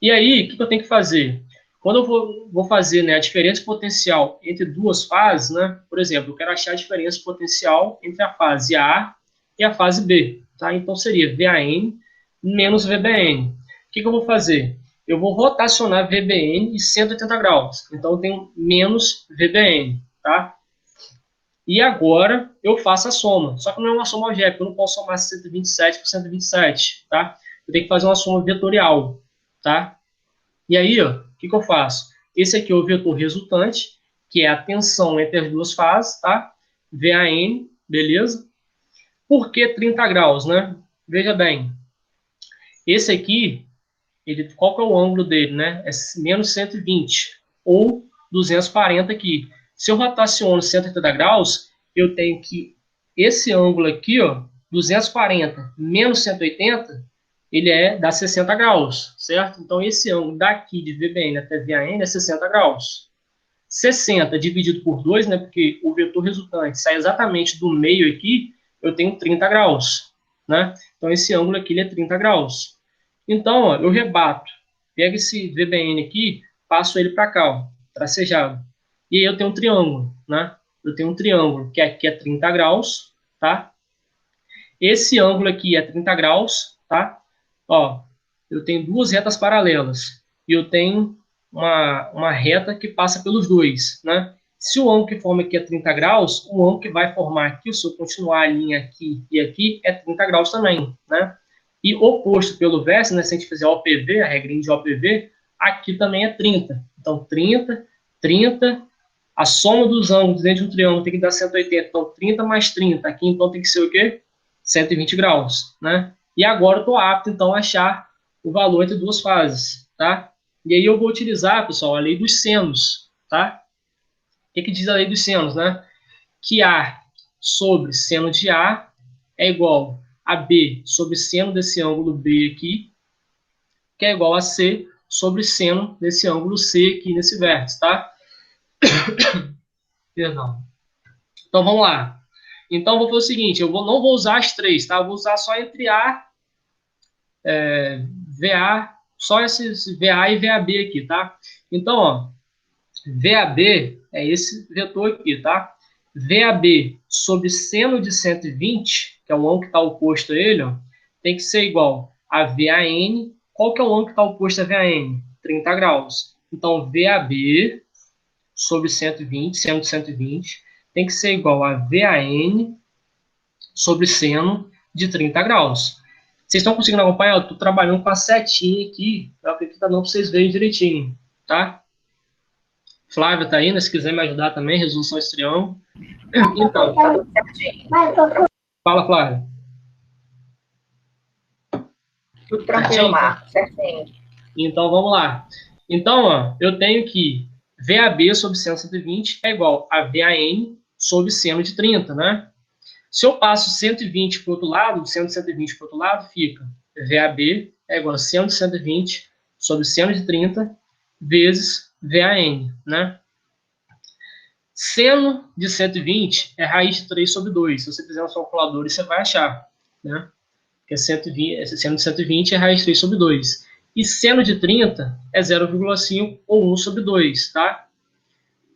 E aí, o que eu tenho que fazer? Quando eu vou fazer, né, a diferença potencial entre duas fases, né? Por exemplo, eu quero achar a diferença potencial entre a fase A e a fase B, tá? Então seria VAN menos VBN. O que eu vou fazer? Eu vou rotacionar VBN em 180 graus. Então eu tenho menos VBN, tá? E agora eu faço a soma. Só que não é uma soma algébrica, eu não posso somar 127 por 127, tá? Eu tenho que fazer uma soma vetorial, tá? E aí, ó, o que eu faço? Esse aqui é o vetor resultante, que é a tensão entre as duas fases, tá? VAN, beleza? Por que 30 graus, né? Veja bem, esse aqui, qual que é o ângulo dele, né? É menos 120, ou 240 aqui. Se eu rotaciono 180 graus, eu tenho que esse ângulo aqui, ó, 240 menos 180, ele dá 60 graus, certo? Então, esse ângulo daqui de VBN até VAN é 60 graus. 60 dividido por 2, né, porque o vetor resultante sai exatamente do meio aqui, eu tenho 30 graus, né? Então, esse ângulo aqui ele é 30 graus. Então, ó, eu rebato, pego esse VBN aqui, passo ele para cá, ó, tracejado. E aí eu tenho um triângulo, né? Eu tenho um triângulo que aqui é 30 graus, tá? Esse ângulo aqui é 30 graus, tá? Ó, eu tenho duas retas paralelas e eu tenho uma reta que passa pelos dois, né? Se o ângulo que forma aqui é 30 graus, o ângulo que vai formar aqui, se eu continuar a linha aqui e aqui, é 30 graus também, né? E oposto pelo verso, né? Se a gente fizer OPV, a regrinha de OPV, aqui também é 30. Então, 30, 30, a soma dos ângulos dentro de um triângulo tem que dar 180. Então, 30 mais 30. Aqui, então, tem que ser o quê? 120 graus, né? E agora eu estou apto, então, a achar o valor entre duas fases, tá? E aí eu vou utilizar, pessoal, a lei dos senos, tá? O que diz a lei dos senos, né? Que A sobre seno de A é igual a B sobre seno desse ângulo B aqui, que é igual a C sobre seno desse ângulo C aqui nesse vértice, tá? Perdão. Então, vamos lá. Então, eu vou fazer o seguinte, não vou usar as três, tá? Eu vou usar só entre A, VA, só esses VA e VAB aqui, tá? Então, ó, VAB é esse vetor aqui, tá? VAB sobre seno de 120, que é o ângulo que está oposto a ele, ó, tem que ser igual a VAN. Qual que é o ângulo que está oposto a VAN? 30 graus. Então, VAB sobre 120, seno de 120, tem que ser igual a VAN sobre seno de 30 graus. Vocês estão conseguindo acompanhar? Eu estou trabalhando com a setinha aqui, para que está dando para vocês verem direitinho, tá? Flávia tá aí, né? Se quiser me ajudar também, resolução desse triângulo. Então, fala, Flávia. Tudo tranquilo, Marcos, certinho. Então, vamos lá. Então, ó, eu tenho que VAB sobre seno de 120 é igual a VAN sobre seno de 30, né? Se eu passo 120 para o outro lado, seno de 120 para o outro lado, fica VAB é igual a seno de 120 sobre seno de 30 vezes VAN, né? Seno de 120 é raiz de 3 sobre 2. Se você fizer um calculador, você vai achar, né? Que seno de 120 é raiz de 3 sobre 2. E seno de 30 é 0,5 ou 1 sobre 2, tá?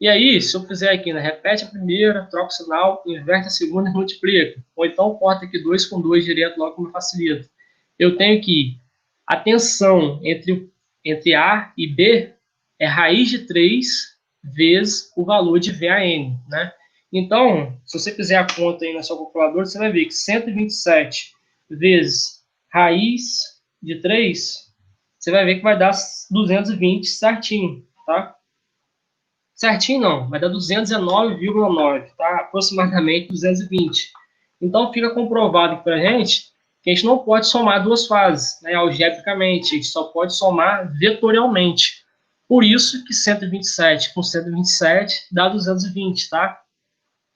E aí, se eu fizer aqui, né, repete a primeira, troca o sinal, inverte a segunda e multiplica. Ou então corta aqui 2 com 2 direto, logo como facilita. Eu tenho que a tensão entre A e B é raiz de 3 vezes o valor de VAN, né? Então, se você fizer a conta aí na sua calculadora, você vai ver que 127 vezes raiz de 3, você vai ver que vai dar 220 certinho, tá? Certinho não, vai dar 219,9, tá? Aproximadamente 220. Então, fica comprovado aqui pra gente que a gente não pode somar duas fases, né, algebricamente, a gente só pode somar vetorialmente. Por isso que 127 com 127 dá 220, tá?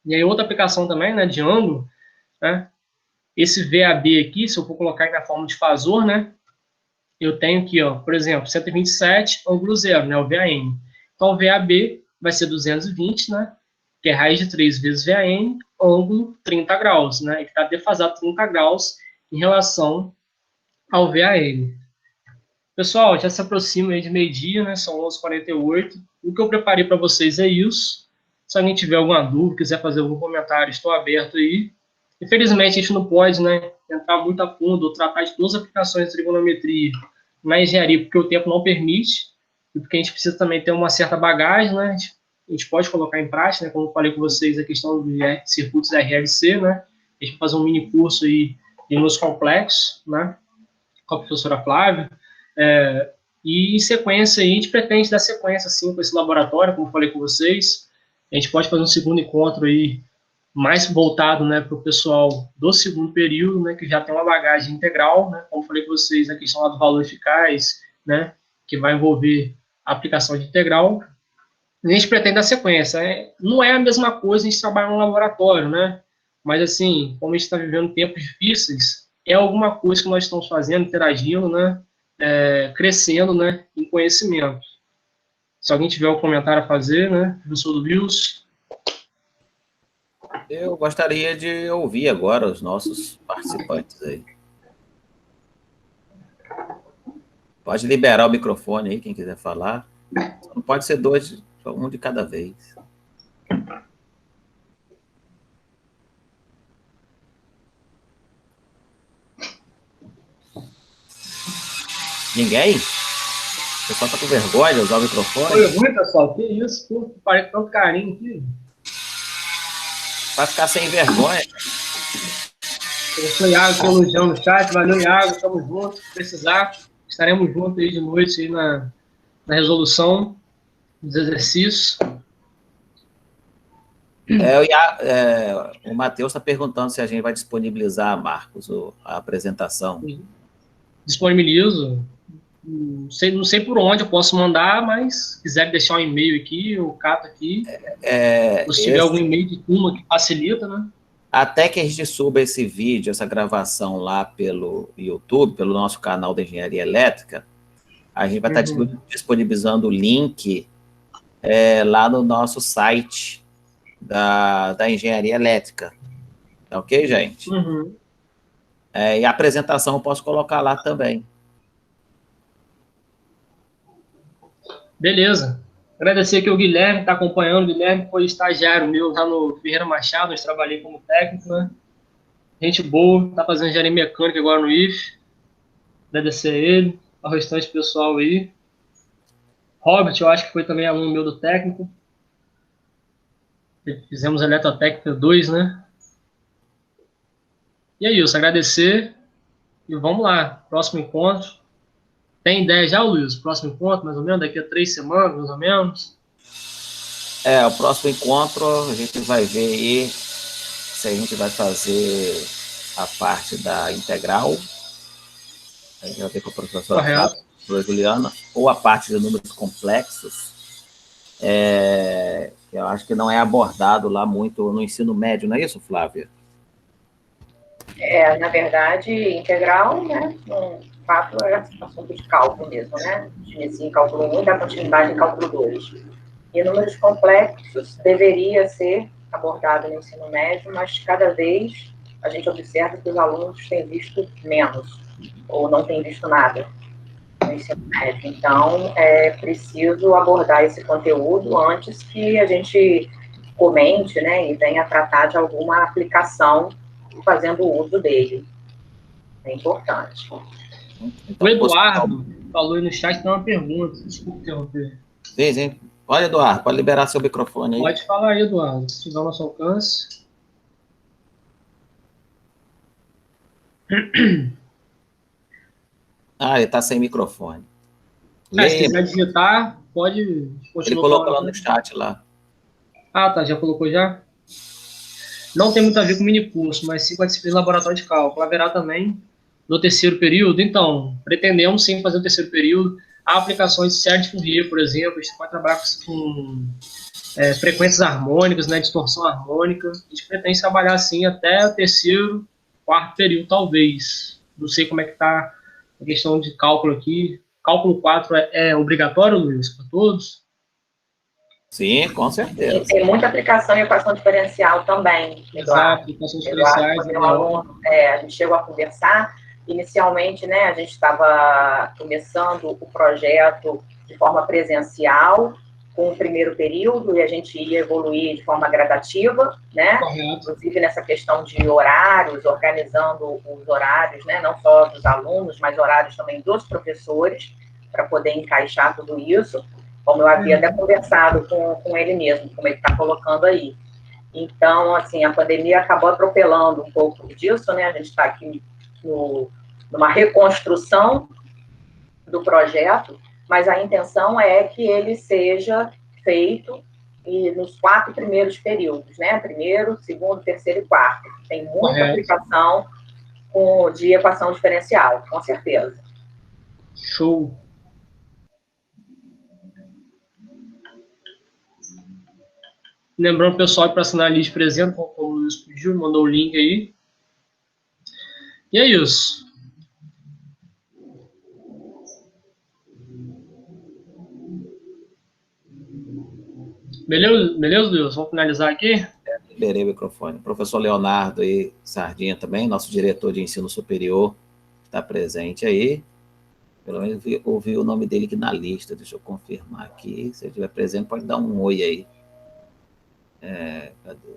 E aí outra aplicação também, né, de ângulo, né? Esse VAB aqui, se eu for colocar na forma de fasor, né, eu tenho aqui, ó, por exemplo, 127, ângulo zero, né, o VAN. Então, o VAB vai ser 220, né, que é raiz de 3 vezes VAN, ângulo 30 graus, né, que está defasado 30 graus em relação ao VAN. Pessoal, já se aproxima aí de meio-dia, né, são 11h48. O que eu preparei para vocês é isso. Se alguém tiver alguma dúvida, quiser fazer algum comentário, estou aberto aí. Infelizmente, a gente não pode, né, entrar muito a fundo ou tratar de todas as aplicações de trigonometria na engenharia, porque o tempo não permite, e porque a gente precisa também ter uma certa bagagem, né, a gente pode colocar em prática, né, como eu falei com vocês, a questão de circuitos RLC, né, a gente vai fazer um mini curso aí de números complexos, né, com a professora Flávia, e em sequência, a gente pretende dar sequência, assim, com esse laboratório, como eu falei com vocês. A gente pode fazer um segundo encontro aí, mais voltado, né, para o pessoal do segundo período, né, que já tem uma bagagem integral, né, como eu falei com vocês, a questão lá do valor eficaz, né, que vai envolver a aplicação de integral. E a gente pretende dar sequência. Não é a mesma coisa a gente trabalhar no laboratório, né, mas assim, como a gente está vivendo tempos difíceis, é alguma coisa que nós estamos fazendo, interagindo, né? Crescendo, né? Em conhecimento. Se alguém tiver um comentário a fazer, né? Professor do Wilson. Eu gostaria de ouvir agora os nossos participantes aí. Pode liberar o microfone aí, quem quiser falar. Só não pode ser dois, só um de cada vez. Ninguém? O pessoal tá com vergonha de usar o microfone? Foi ruim, pessoal? Que isso? Pô, parece tanto carinho aqui. Vai ficar sem vergonha. Professor Iago elogiando no chat. Valeu, Iago. Estamos juntos. Se precisar, estaremos juntos aí de noite aí na resolução dos exercícios. O Matheus está perguntando se a gente vai disponibilizar, Marcos, a apresentação. Disponibilizo. Não sei por onde eu posso mandar, mas se quiser deixar um e-mail aqui, eu cato aqui. Se tiver algum e-mail de turma que facilita, né? Até que a gente suba esse vídeo, essa gravação lá pelo YouTube, pelo nosso canal da Engenharia Elétrica, a gente vai estar disponibilizando o link lá no nosso site da Engenharia Elétrica. Tá ok, gente? E a apresentação eu posso colocar lá também. Beleza. Agradecer aqui o Guilherme, que está acompanhando. O Guilherme foi estagiário meu lá no Ferreira Machado, onde trabalhei como técnico, né? Gente boa, está fazendo engenharia mecânica agora no IF. Agradecer a ele, ao restante pessoal aí. Robert, eu acho que foi também aluno meu do técnico. Fizemos Eletrotécnica 2, né? E é isso, agradecer. E vamos lá, próximo encontro. Tem ideia já, Luiz? Próximo encontro, mais ou menos? Daqui a 3 semanas, mais ou menos? O próximo encontro a gente vai ver aí se a gente vai fazer a parte da integral. A gente vai ver com a professora Flávia Juliana, ou a parte de números complexos. Eu acho que não é abordado lá muito no ensino médio, não é isso, Flávia? Na verdade, integral, né? No fato, é assunto de cálculo mesmo, né? Inicia em cálculo 1 e dá continuidade em cálculo 2. E números complexos deveria ser abordado no ensino médio, mas cada vez a gente observa que os alunos têm visto menos, ou não têm visto nada no ensino médio. Então, é preciso abordar esse conteúdo antes que a gente comente, né, e venha tratar de alguma aplicação fazendo uso dele. É importante. O Eduardo falou aí no chat, tem uma pergunta. Desculpa interromper. Sim. Olha, Eduardo, pode liberar seu microfone aí. Pode falar aí, Eduardo, se tiver ao nosso alcance. Ele está sem microfone. Se quiser digitar, pode continuar. Ele colocou lá no chat lá. Tá, já colocou já? Não tem muito a ver com mini curso, mas sim com a disciplina de laboratório de cálculo. Haverá também no terceiro período. Então, pretendemos sim fazer o terceiro período. Há aplicações de série de Fourier, por exemplo. A gente pode trabalhar com frequências harmônicas, né, distorção harmônica. A gente pretende trabalhar assim até o terceiro, quarto período, talvez. Não sei como é que está a questão de cálculo aqui. Cálculo 4 é obrigatório, Luiz, para todos? Sim, com certeza. E tem muita aplicação em equação diferencial também. Exato, equações diferenciais. A gente chegou a conversar. Inicialmente, né, a gente estava começando o projeto de forma presencial, com o primeiro período, e a gente ia evoluir de forma gradativa, né? Correto. Inclusive nessa questão de horários, organizando os horários, né? Não só dos alunos, mas horários também dos professores, para poder encaixar tudo isso, como eu havia até conversado com ele mesmo, como ele está colocando aí. Então, assim, a pandemia acabou atropelando um pouco disso, né? A gente está aqui numa reconstrução do projeto, mas a intenção é que ele seja feito nos 4 primeiros períodos, né? Primeiro, segundo, terceiro e quarto. Tem muita aplicação de equação diferencial, com certeza. Show. Lembrando, pessoal, para assinar a lista presente, como o Luiz pediu, mandou o link aí. E é isso. Beleza, Deus? Vamos finalizar aqui? Liberei o microfone. Professor Leonardo aí, Sardinha também, nosso diretor de ensino superior, está presente aí. Pelo menos ouvi o nome dele aqui na lista, deixa eu confirmar aqui. Se ele estiver presente, pode dar um oi aí. Cadê?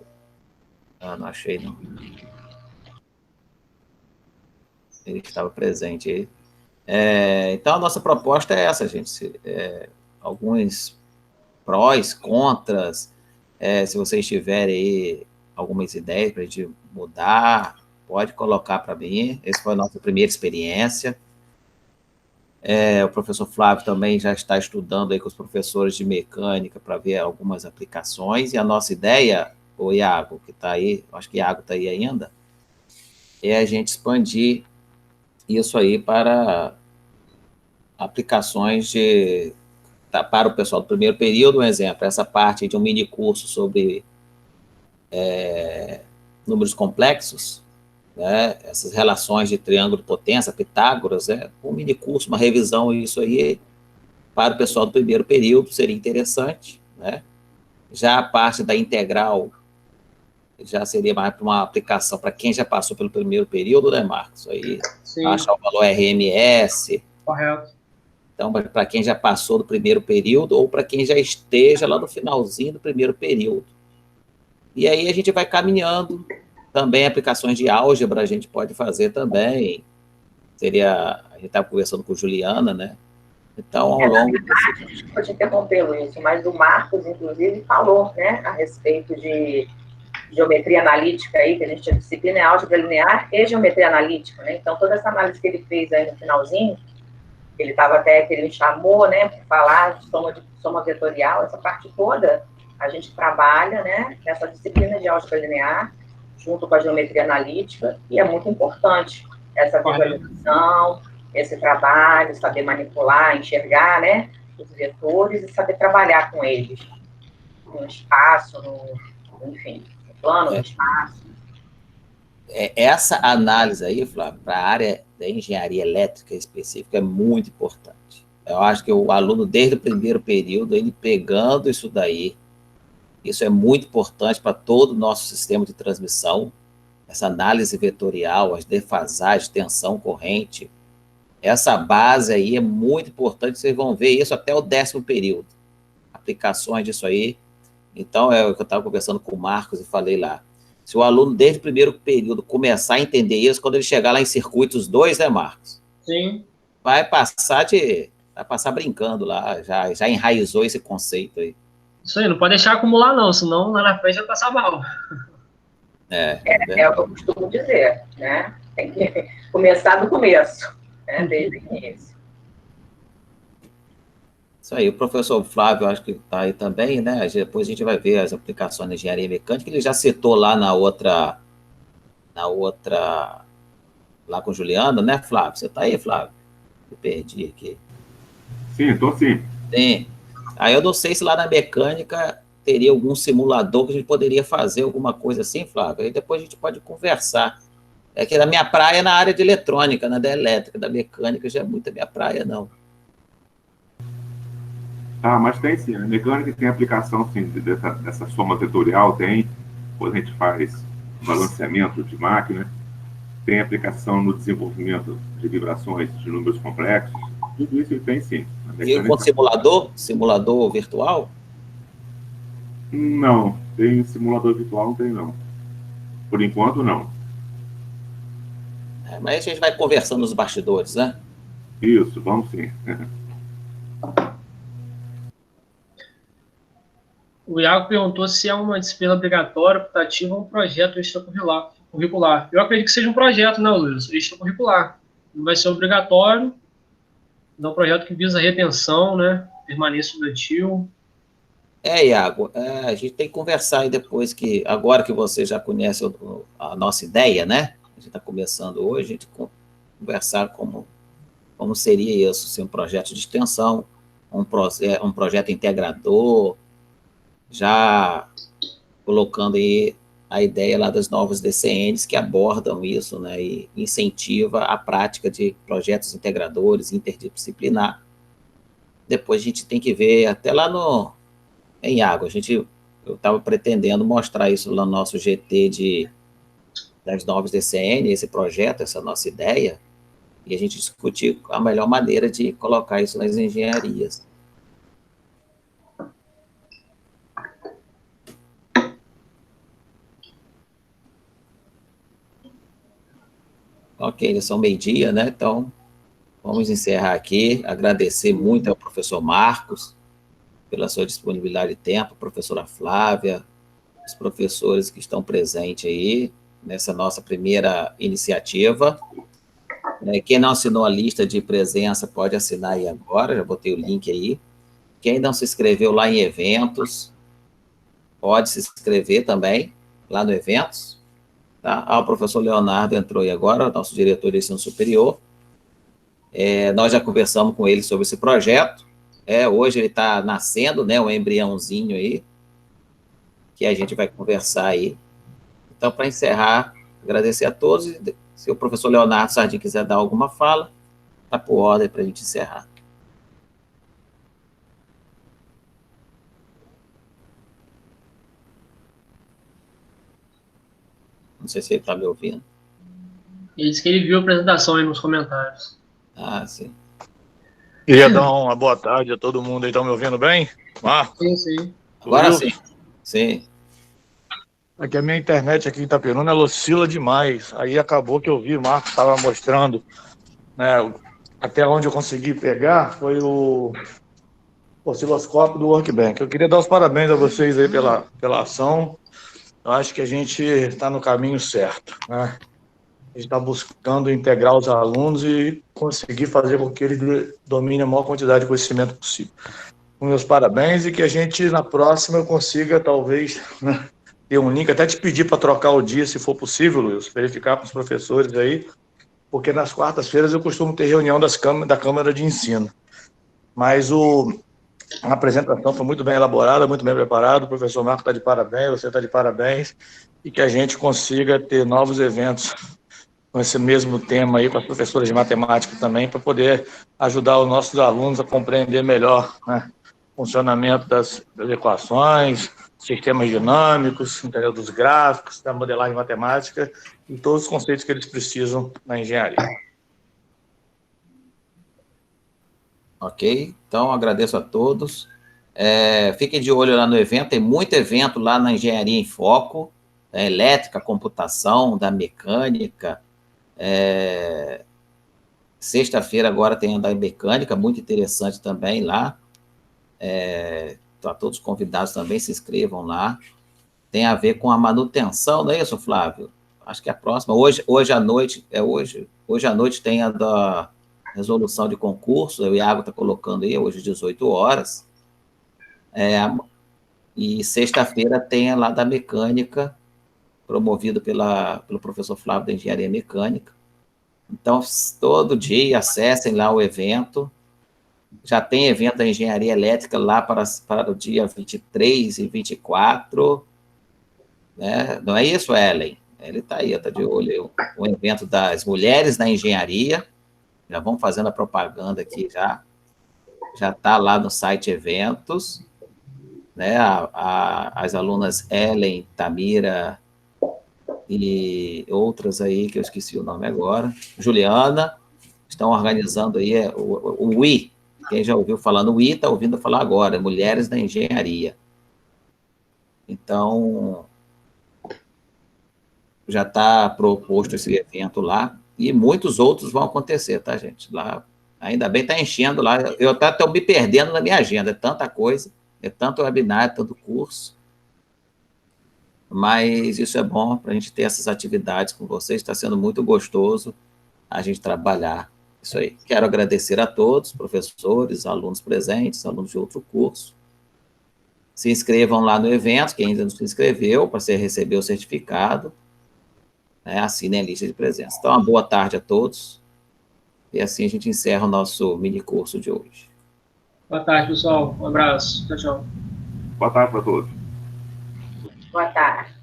Ah, não achei, não. Ele estava presente aí. Então, a nossa proposta é essa, gente. Alguns prós, contras, se vocês tiverem aí algumas ideias para a gente mudar, pode colocar para mim. Essa foi a nossa primeira experiência. O professor Flávio também já está estudando aí com os professores de mecânica para ver algumas aplicações, e a nossa ideia, o Iago, que está aí, acho que o Iago está aí ainda, é a gente expandir isso aí para aplicações para o pessoal do primeiro período. Um exemplo, essa parte de um mini curso sobre números complexos, né, essas relações de triângulo de potência, Pitágoras, um mini curso, uma revisão, isso aí, para o pessoal do primeiro período, seria interessante, né? Já a parte da integral já seria mais para uma aplicação para quem já passou pelo primeiro período, né, Marcos? Aí, Sim. achar o valor RMS. Correto. Então, para quem já passou do primeiro período ou para quem já esteja lá no finalzinho do primeiro período. E aí a gente vai caminhando. Também aplicações de álgebra a gente pode fazer também. A gente estava conversando com Juliana, né? Então, ao longo... Desculpa te interromper, Luiz, mas o Marcos, inclusive, falou, né, a respeito de geometria analítica aí, que a gente tinha disciplina, álgebra linear e geometria analítica, né? Então, toda essa análise que ele fez aí no finalzinho, que ele me chamou, né, para falar de soma vetorial, essa parte toda, a gente trabalha, né, nessa disciplina de álgebra linear, junto com a geometria analítica, e é muito importante essa visualização, esse trabalho, saber manipular, enxergar, né, os vetores e saber trabalhar com eles, no espaço, enfim, no plano, no espaço. Essa análise aí, Flávio, para a área da engenharia elétrica específica é muito importante. Eu acho que o aluno, desde o primeiro período, ele pegando isso daí, isso é muito importante para todo o nosso sistema de transmissão, essa análise vetorial, as defasagens, tensão, corrente, essa base aí é muito importante, vocês vão ver isso até o 10º período, aplicações disso aí. Então, é o que eu estava conversando com o Marcos e falei lá, se o aluno, desde o primeiro período, começar a entender isso, quando ele chegar lá em circuitos 2, né, Marcos? Sim. Vai passar brincando lá, já enraizou esse conceito aí. Isso aí, não pode deixar acumular não, senão lá na frente vai passar mal. É o que eu costumo dizer, né? Tem que começar do começo, né? Desde o início. Isso aí, o professor Flávio, acho que está aí também, né? Depois a gente vai ver as aplicações de engenharia mecânica, ele já citou lá na outra, lá com o Juliano, né, Flávio? Você está aí, Flávio? Eu perdi aqui. Sim, estou sim. Sim. Aí eu não sei se lá na mecânica teria algum simulador que a gente poderia fazer alguma coisa assim, Flávio. Aí depois a gente pode conversar. É que a minha praia é na área de eletrônica, na da elétrica, da mecânica já é muito a minha praia, não. Tá, mas tem sim. A mecânica tem aplicação, sim, dessa soma vetorial, tem. Quando a gente faz balanceamento de máquina, tem aplicação no desenvolvimento de vibrações de números complexos. Tudo isso tem sim. E com simulador virtual? Não, tem simulador virtual, não tem não. Por enquanto, não. Mas a gente vai conversando nos bastidores, né? Isso, vamos sim. O Iago perguntou se é uma disciplina obrigatória, optativa ou um projeto extracurricular. Eu acredito que seja um projeto, né, Luiz? Extracurricular. Não vai ser obrigatório. É um projeto que visa retenção, né? Permanência estudantil. Iago, a gente tem que conversar aí depois agora que você já conhece a nossa ideia, né? A gente está começando hoje, a gente conversar como seria isso, se um projeto de extensão, um projeto integrador, já colocando aí a ideia lá das novas DCNs que abordam isso, né, e incentiva a prática de projetos integradores, interdisciplinar. Depois a gente tem que ver, até lá em água, eu estava pretendendo mostrar isso lá no nosso GT das novas DCN, esse projeto, essa nossa ideia, e a gente discutir a melhor maneira de colocar isso nas engenharias. Ok, já são meio-dia, né? Então, vamos encerrar aqui. Agradecer muito ao professor Marcos pela sua disponibilidade de tempo, a professora Flávia, os professores que estão presentes aí nessa nossa primeira iniciativa. Quem não assinou a lista de presença pode assinar aí agora, já botei o link aí. Quem não se inscreveu lá em eventos, pode se inscrever também lá no eventos. Tá? O professor Leonardo entrou aí agora, nosso diretor de ensino superior. Nós já conversamos com ele sobre esse projeto. Hoje ele está nascendo, né, um embriãozinho aí, que a gente vai conversar aí. Então, para encerrar, agradecer a todos. Se o professor Leonardo Sardim quiser dar alguma fala, está por ordem para a gente encerrar. Não sei se ele está me ouvindo. Ele disse que ele viu a apresentação aí nos comentários. Ah, sim. Queria dar uma boa tarde a todo mundo aí. Estão me ouvindo bem? Marcos? Sim, sim. Agora sim. Sim. Aqui a minha internet aqui em Itaperuna, ela oscila demais. Aí acabou que eu vi, o Marcos estava mostrando, né, até onde eu consegui pegar, foi o osciloscópio do Workbank. Eu queria dar os parabéns a vocês aí pela ação. Eu acho que a gente está no caminho certo, né? A gente está buscando integrar os alunos e conseguir fazer com que eles dominem a maior quantidade de conhecimento possível. Meus parabéns, e que a gente, na próxima, consiga, talvez, né, ter um link, até te pedir para trocar o dia, se for possível, Luiz, verificar com os professores aí, porque nas quartas-feiras eu costumo ter reunião da Câmara de Ensino. Mas a apresentação foi muito bem elaborada, muito bem preparada, o professor Marco está de parabéns, você está de parabéns, e que a gente consiga ter novos eventos com esse mesmo tema aí, com as professoras de matemática também, para poder ajudar os nossos alunos a compreender melhor, né, o funcionamento das equações, sistemas dinâmicos, entendeu, dos gráficos, da modelagem matemática e todos os conceitos que eles precisam na engenharia. Ok, então agradeço a todos. Fiquem de olho lá no evento, tem muito evento lá na Engenharia em Foco, elétrica, computação, da mecânica. Sexta-feira agora tem a da mecânica, muito interessante também lá. Então, todos convidados também, se inscrevam lá. Tem a ver com a manutenção, não é isso, Flávio? Acho que é a próxima. Hoje à noite, hoje à noite tem a da resolução de concurso, o Iago está colocando aí, hoje às 18 horas. E sexta-feira tem a lá da mecânica, promovido pelo professor Flávio da Engenharia Mecânica. Então, todo dia, acessem lá o evento. Já tem evento da Engenharia Elétrica lá para o dia 23 e 24. Né? Não é isso, Ellen? Ele está aí, está de olho. O evento das mulheres na engenharia. Já vamos fazendo a propaganda aqui já. Já está lá no site eventos. Né? As alunas Ellen, Tamira e outras aí, que eu esqueci o nome agora, Juliana, estão organizando aí o WI. Quem já ouviu falar no WI, está ouvindo falar agora, Mulheres na Engenharia. Então, já está proposto esse evento lá, e muitos outros vão acontecer, tá, gente? Lá, ainda bem, está enchendo lá. Eu estou me perdendo na minha agenda, é tanta coisa, é tanto webinar, é tanto curso. Mas isso é bom para a gente ter essas atividades com vocês, está sendo muito gostoso a gente trabalhar isso aí. Quero agradecer a todos, professores, alunos presentes, alunos de outro curso. Se inscrevam lá no evento, quem ainda não se inscreveu, para você receber o certificado, né, assinem a lista de presença. Então, uma boa tarde a todos, e assim a gente encerra o nosso mini curso de hoje. Boa tarde, pessoal. Um abraço. Tchau, tchau. Boa tarde para todos. Boa tarde.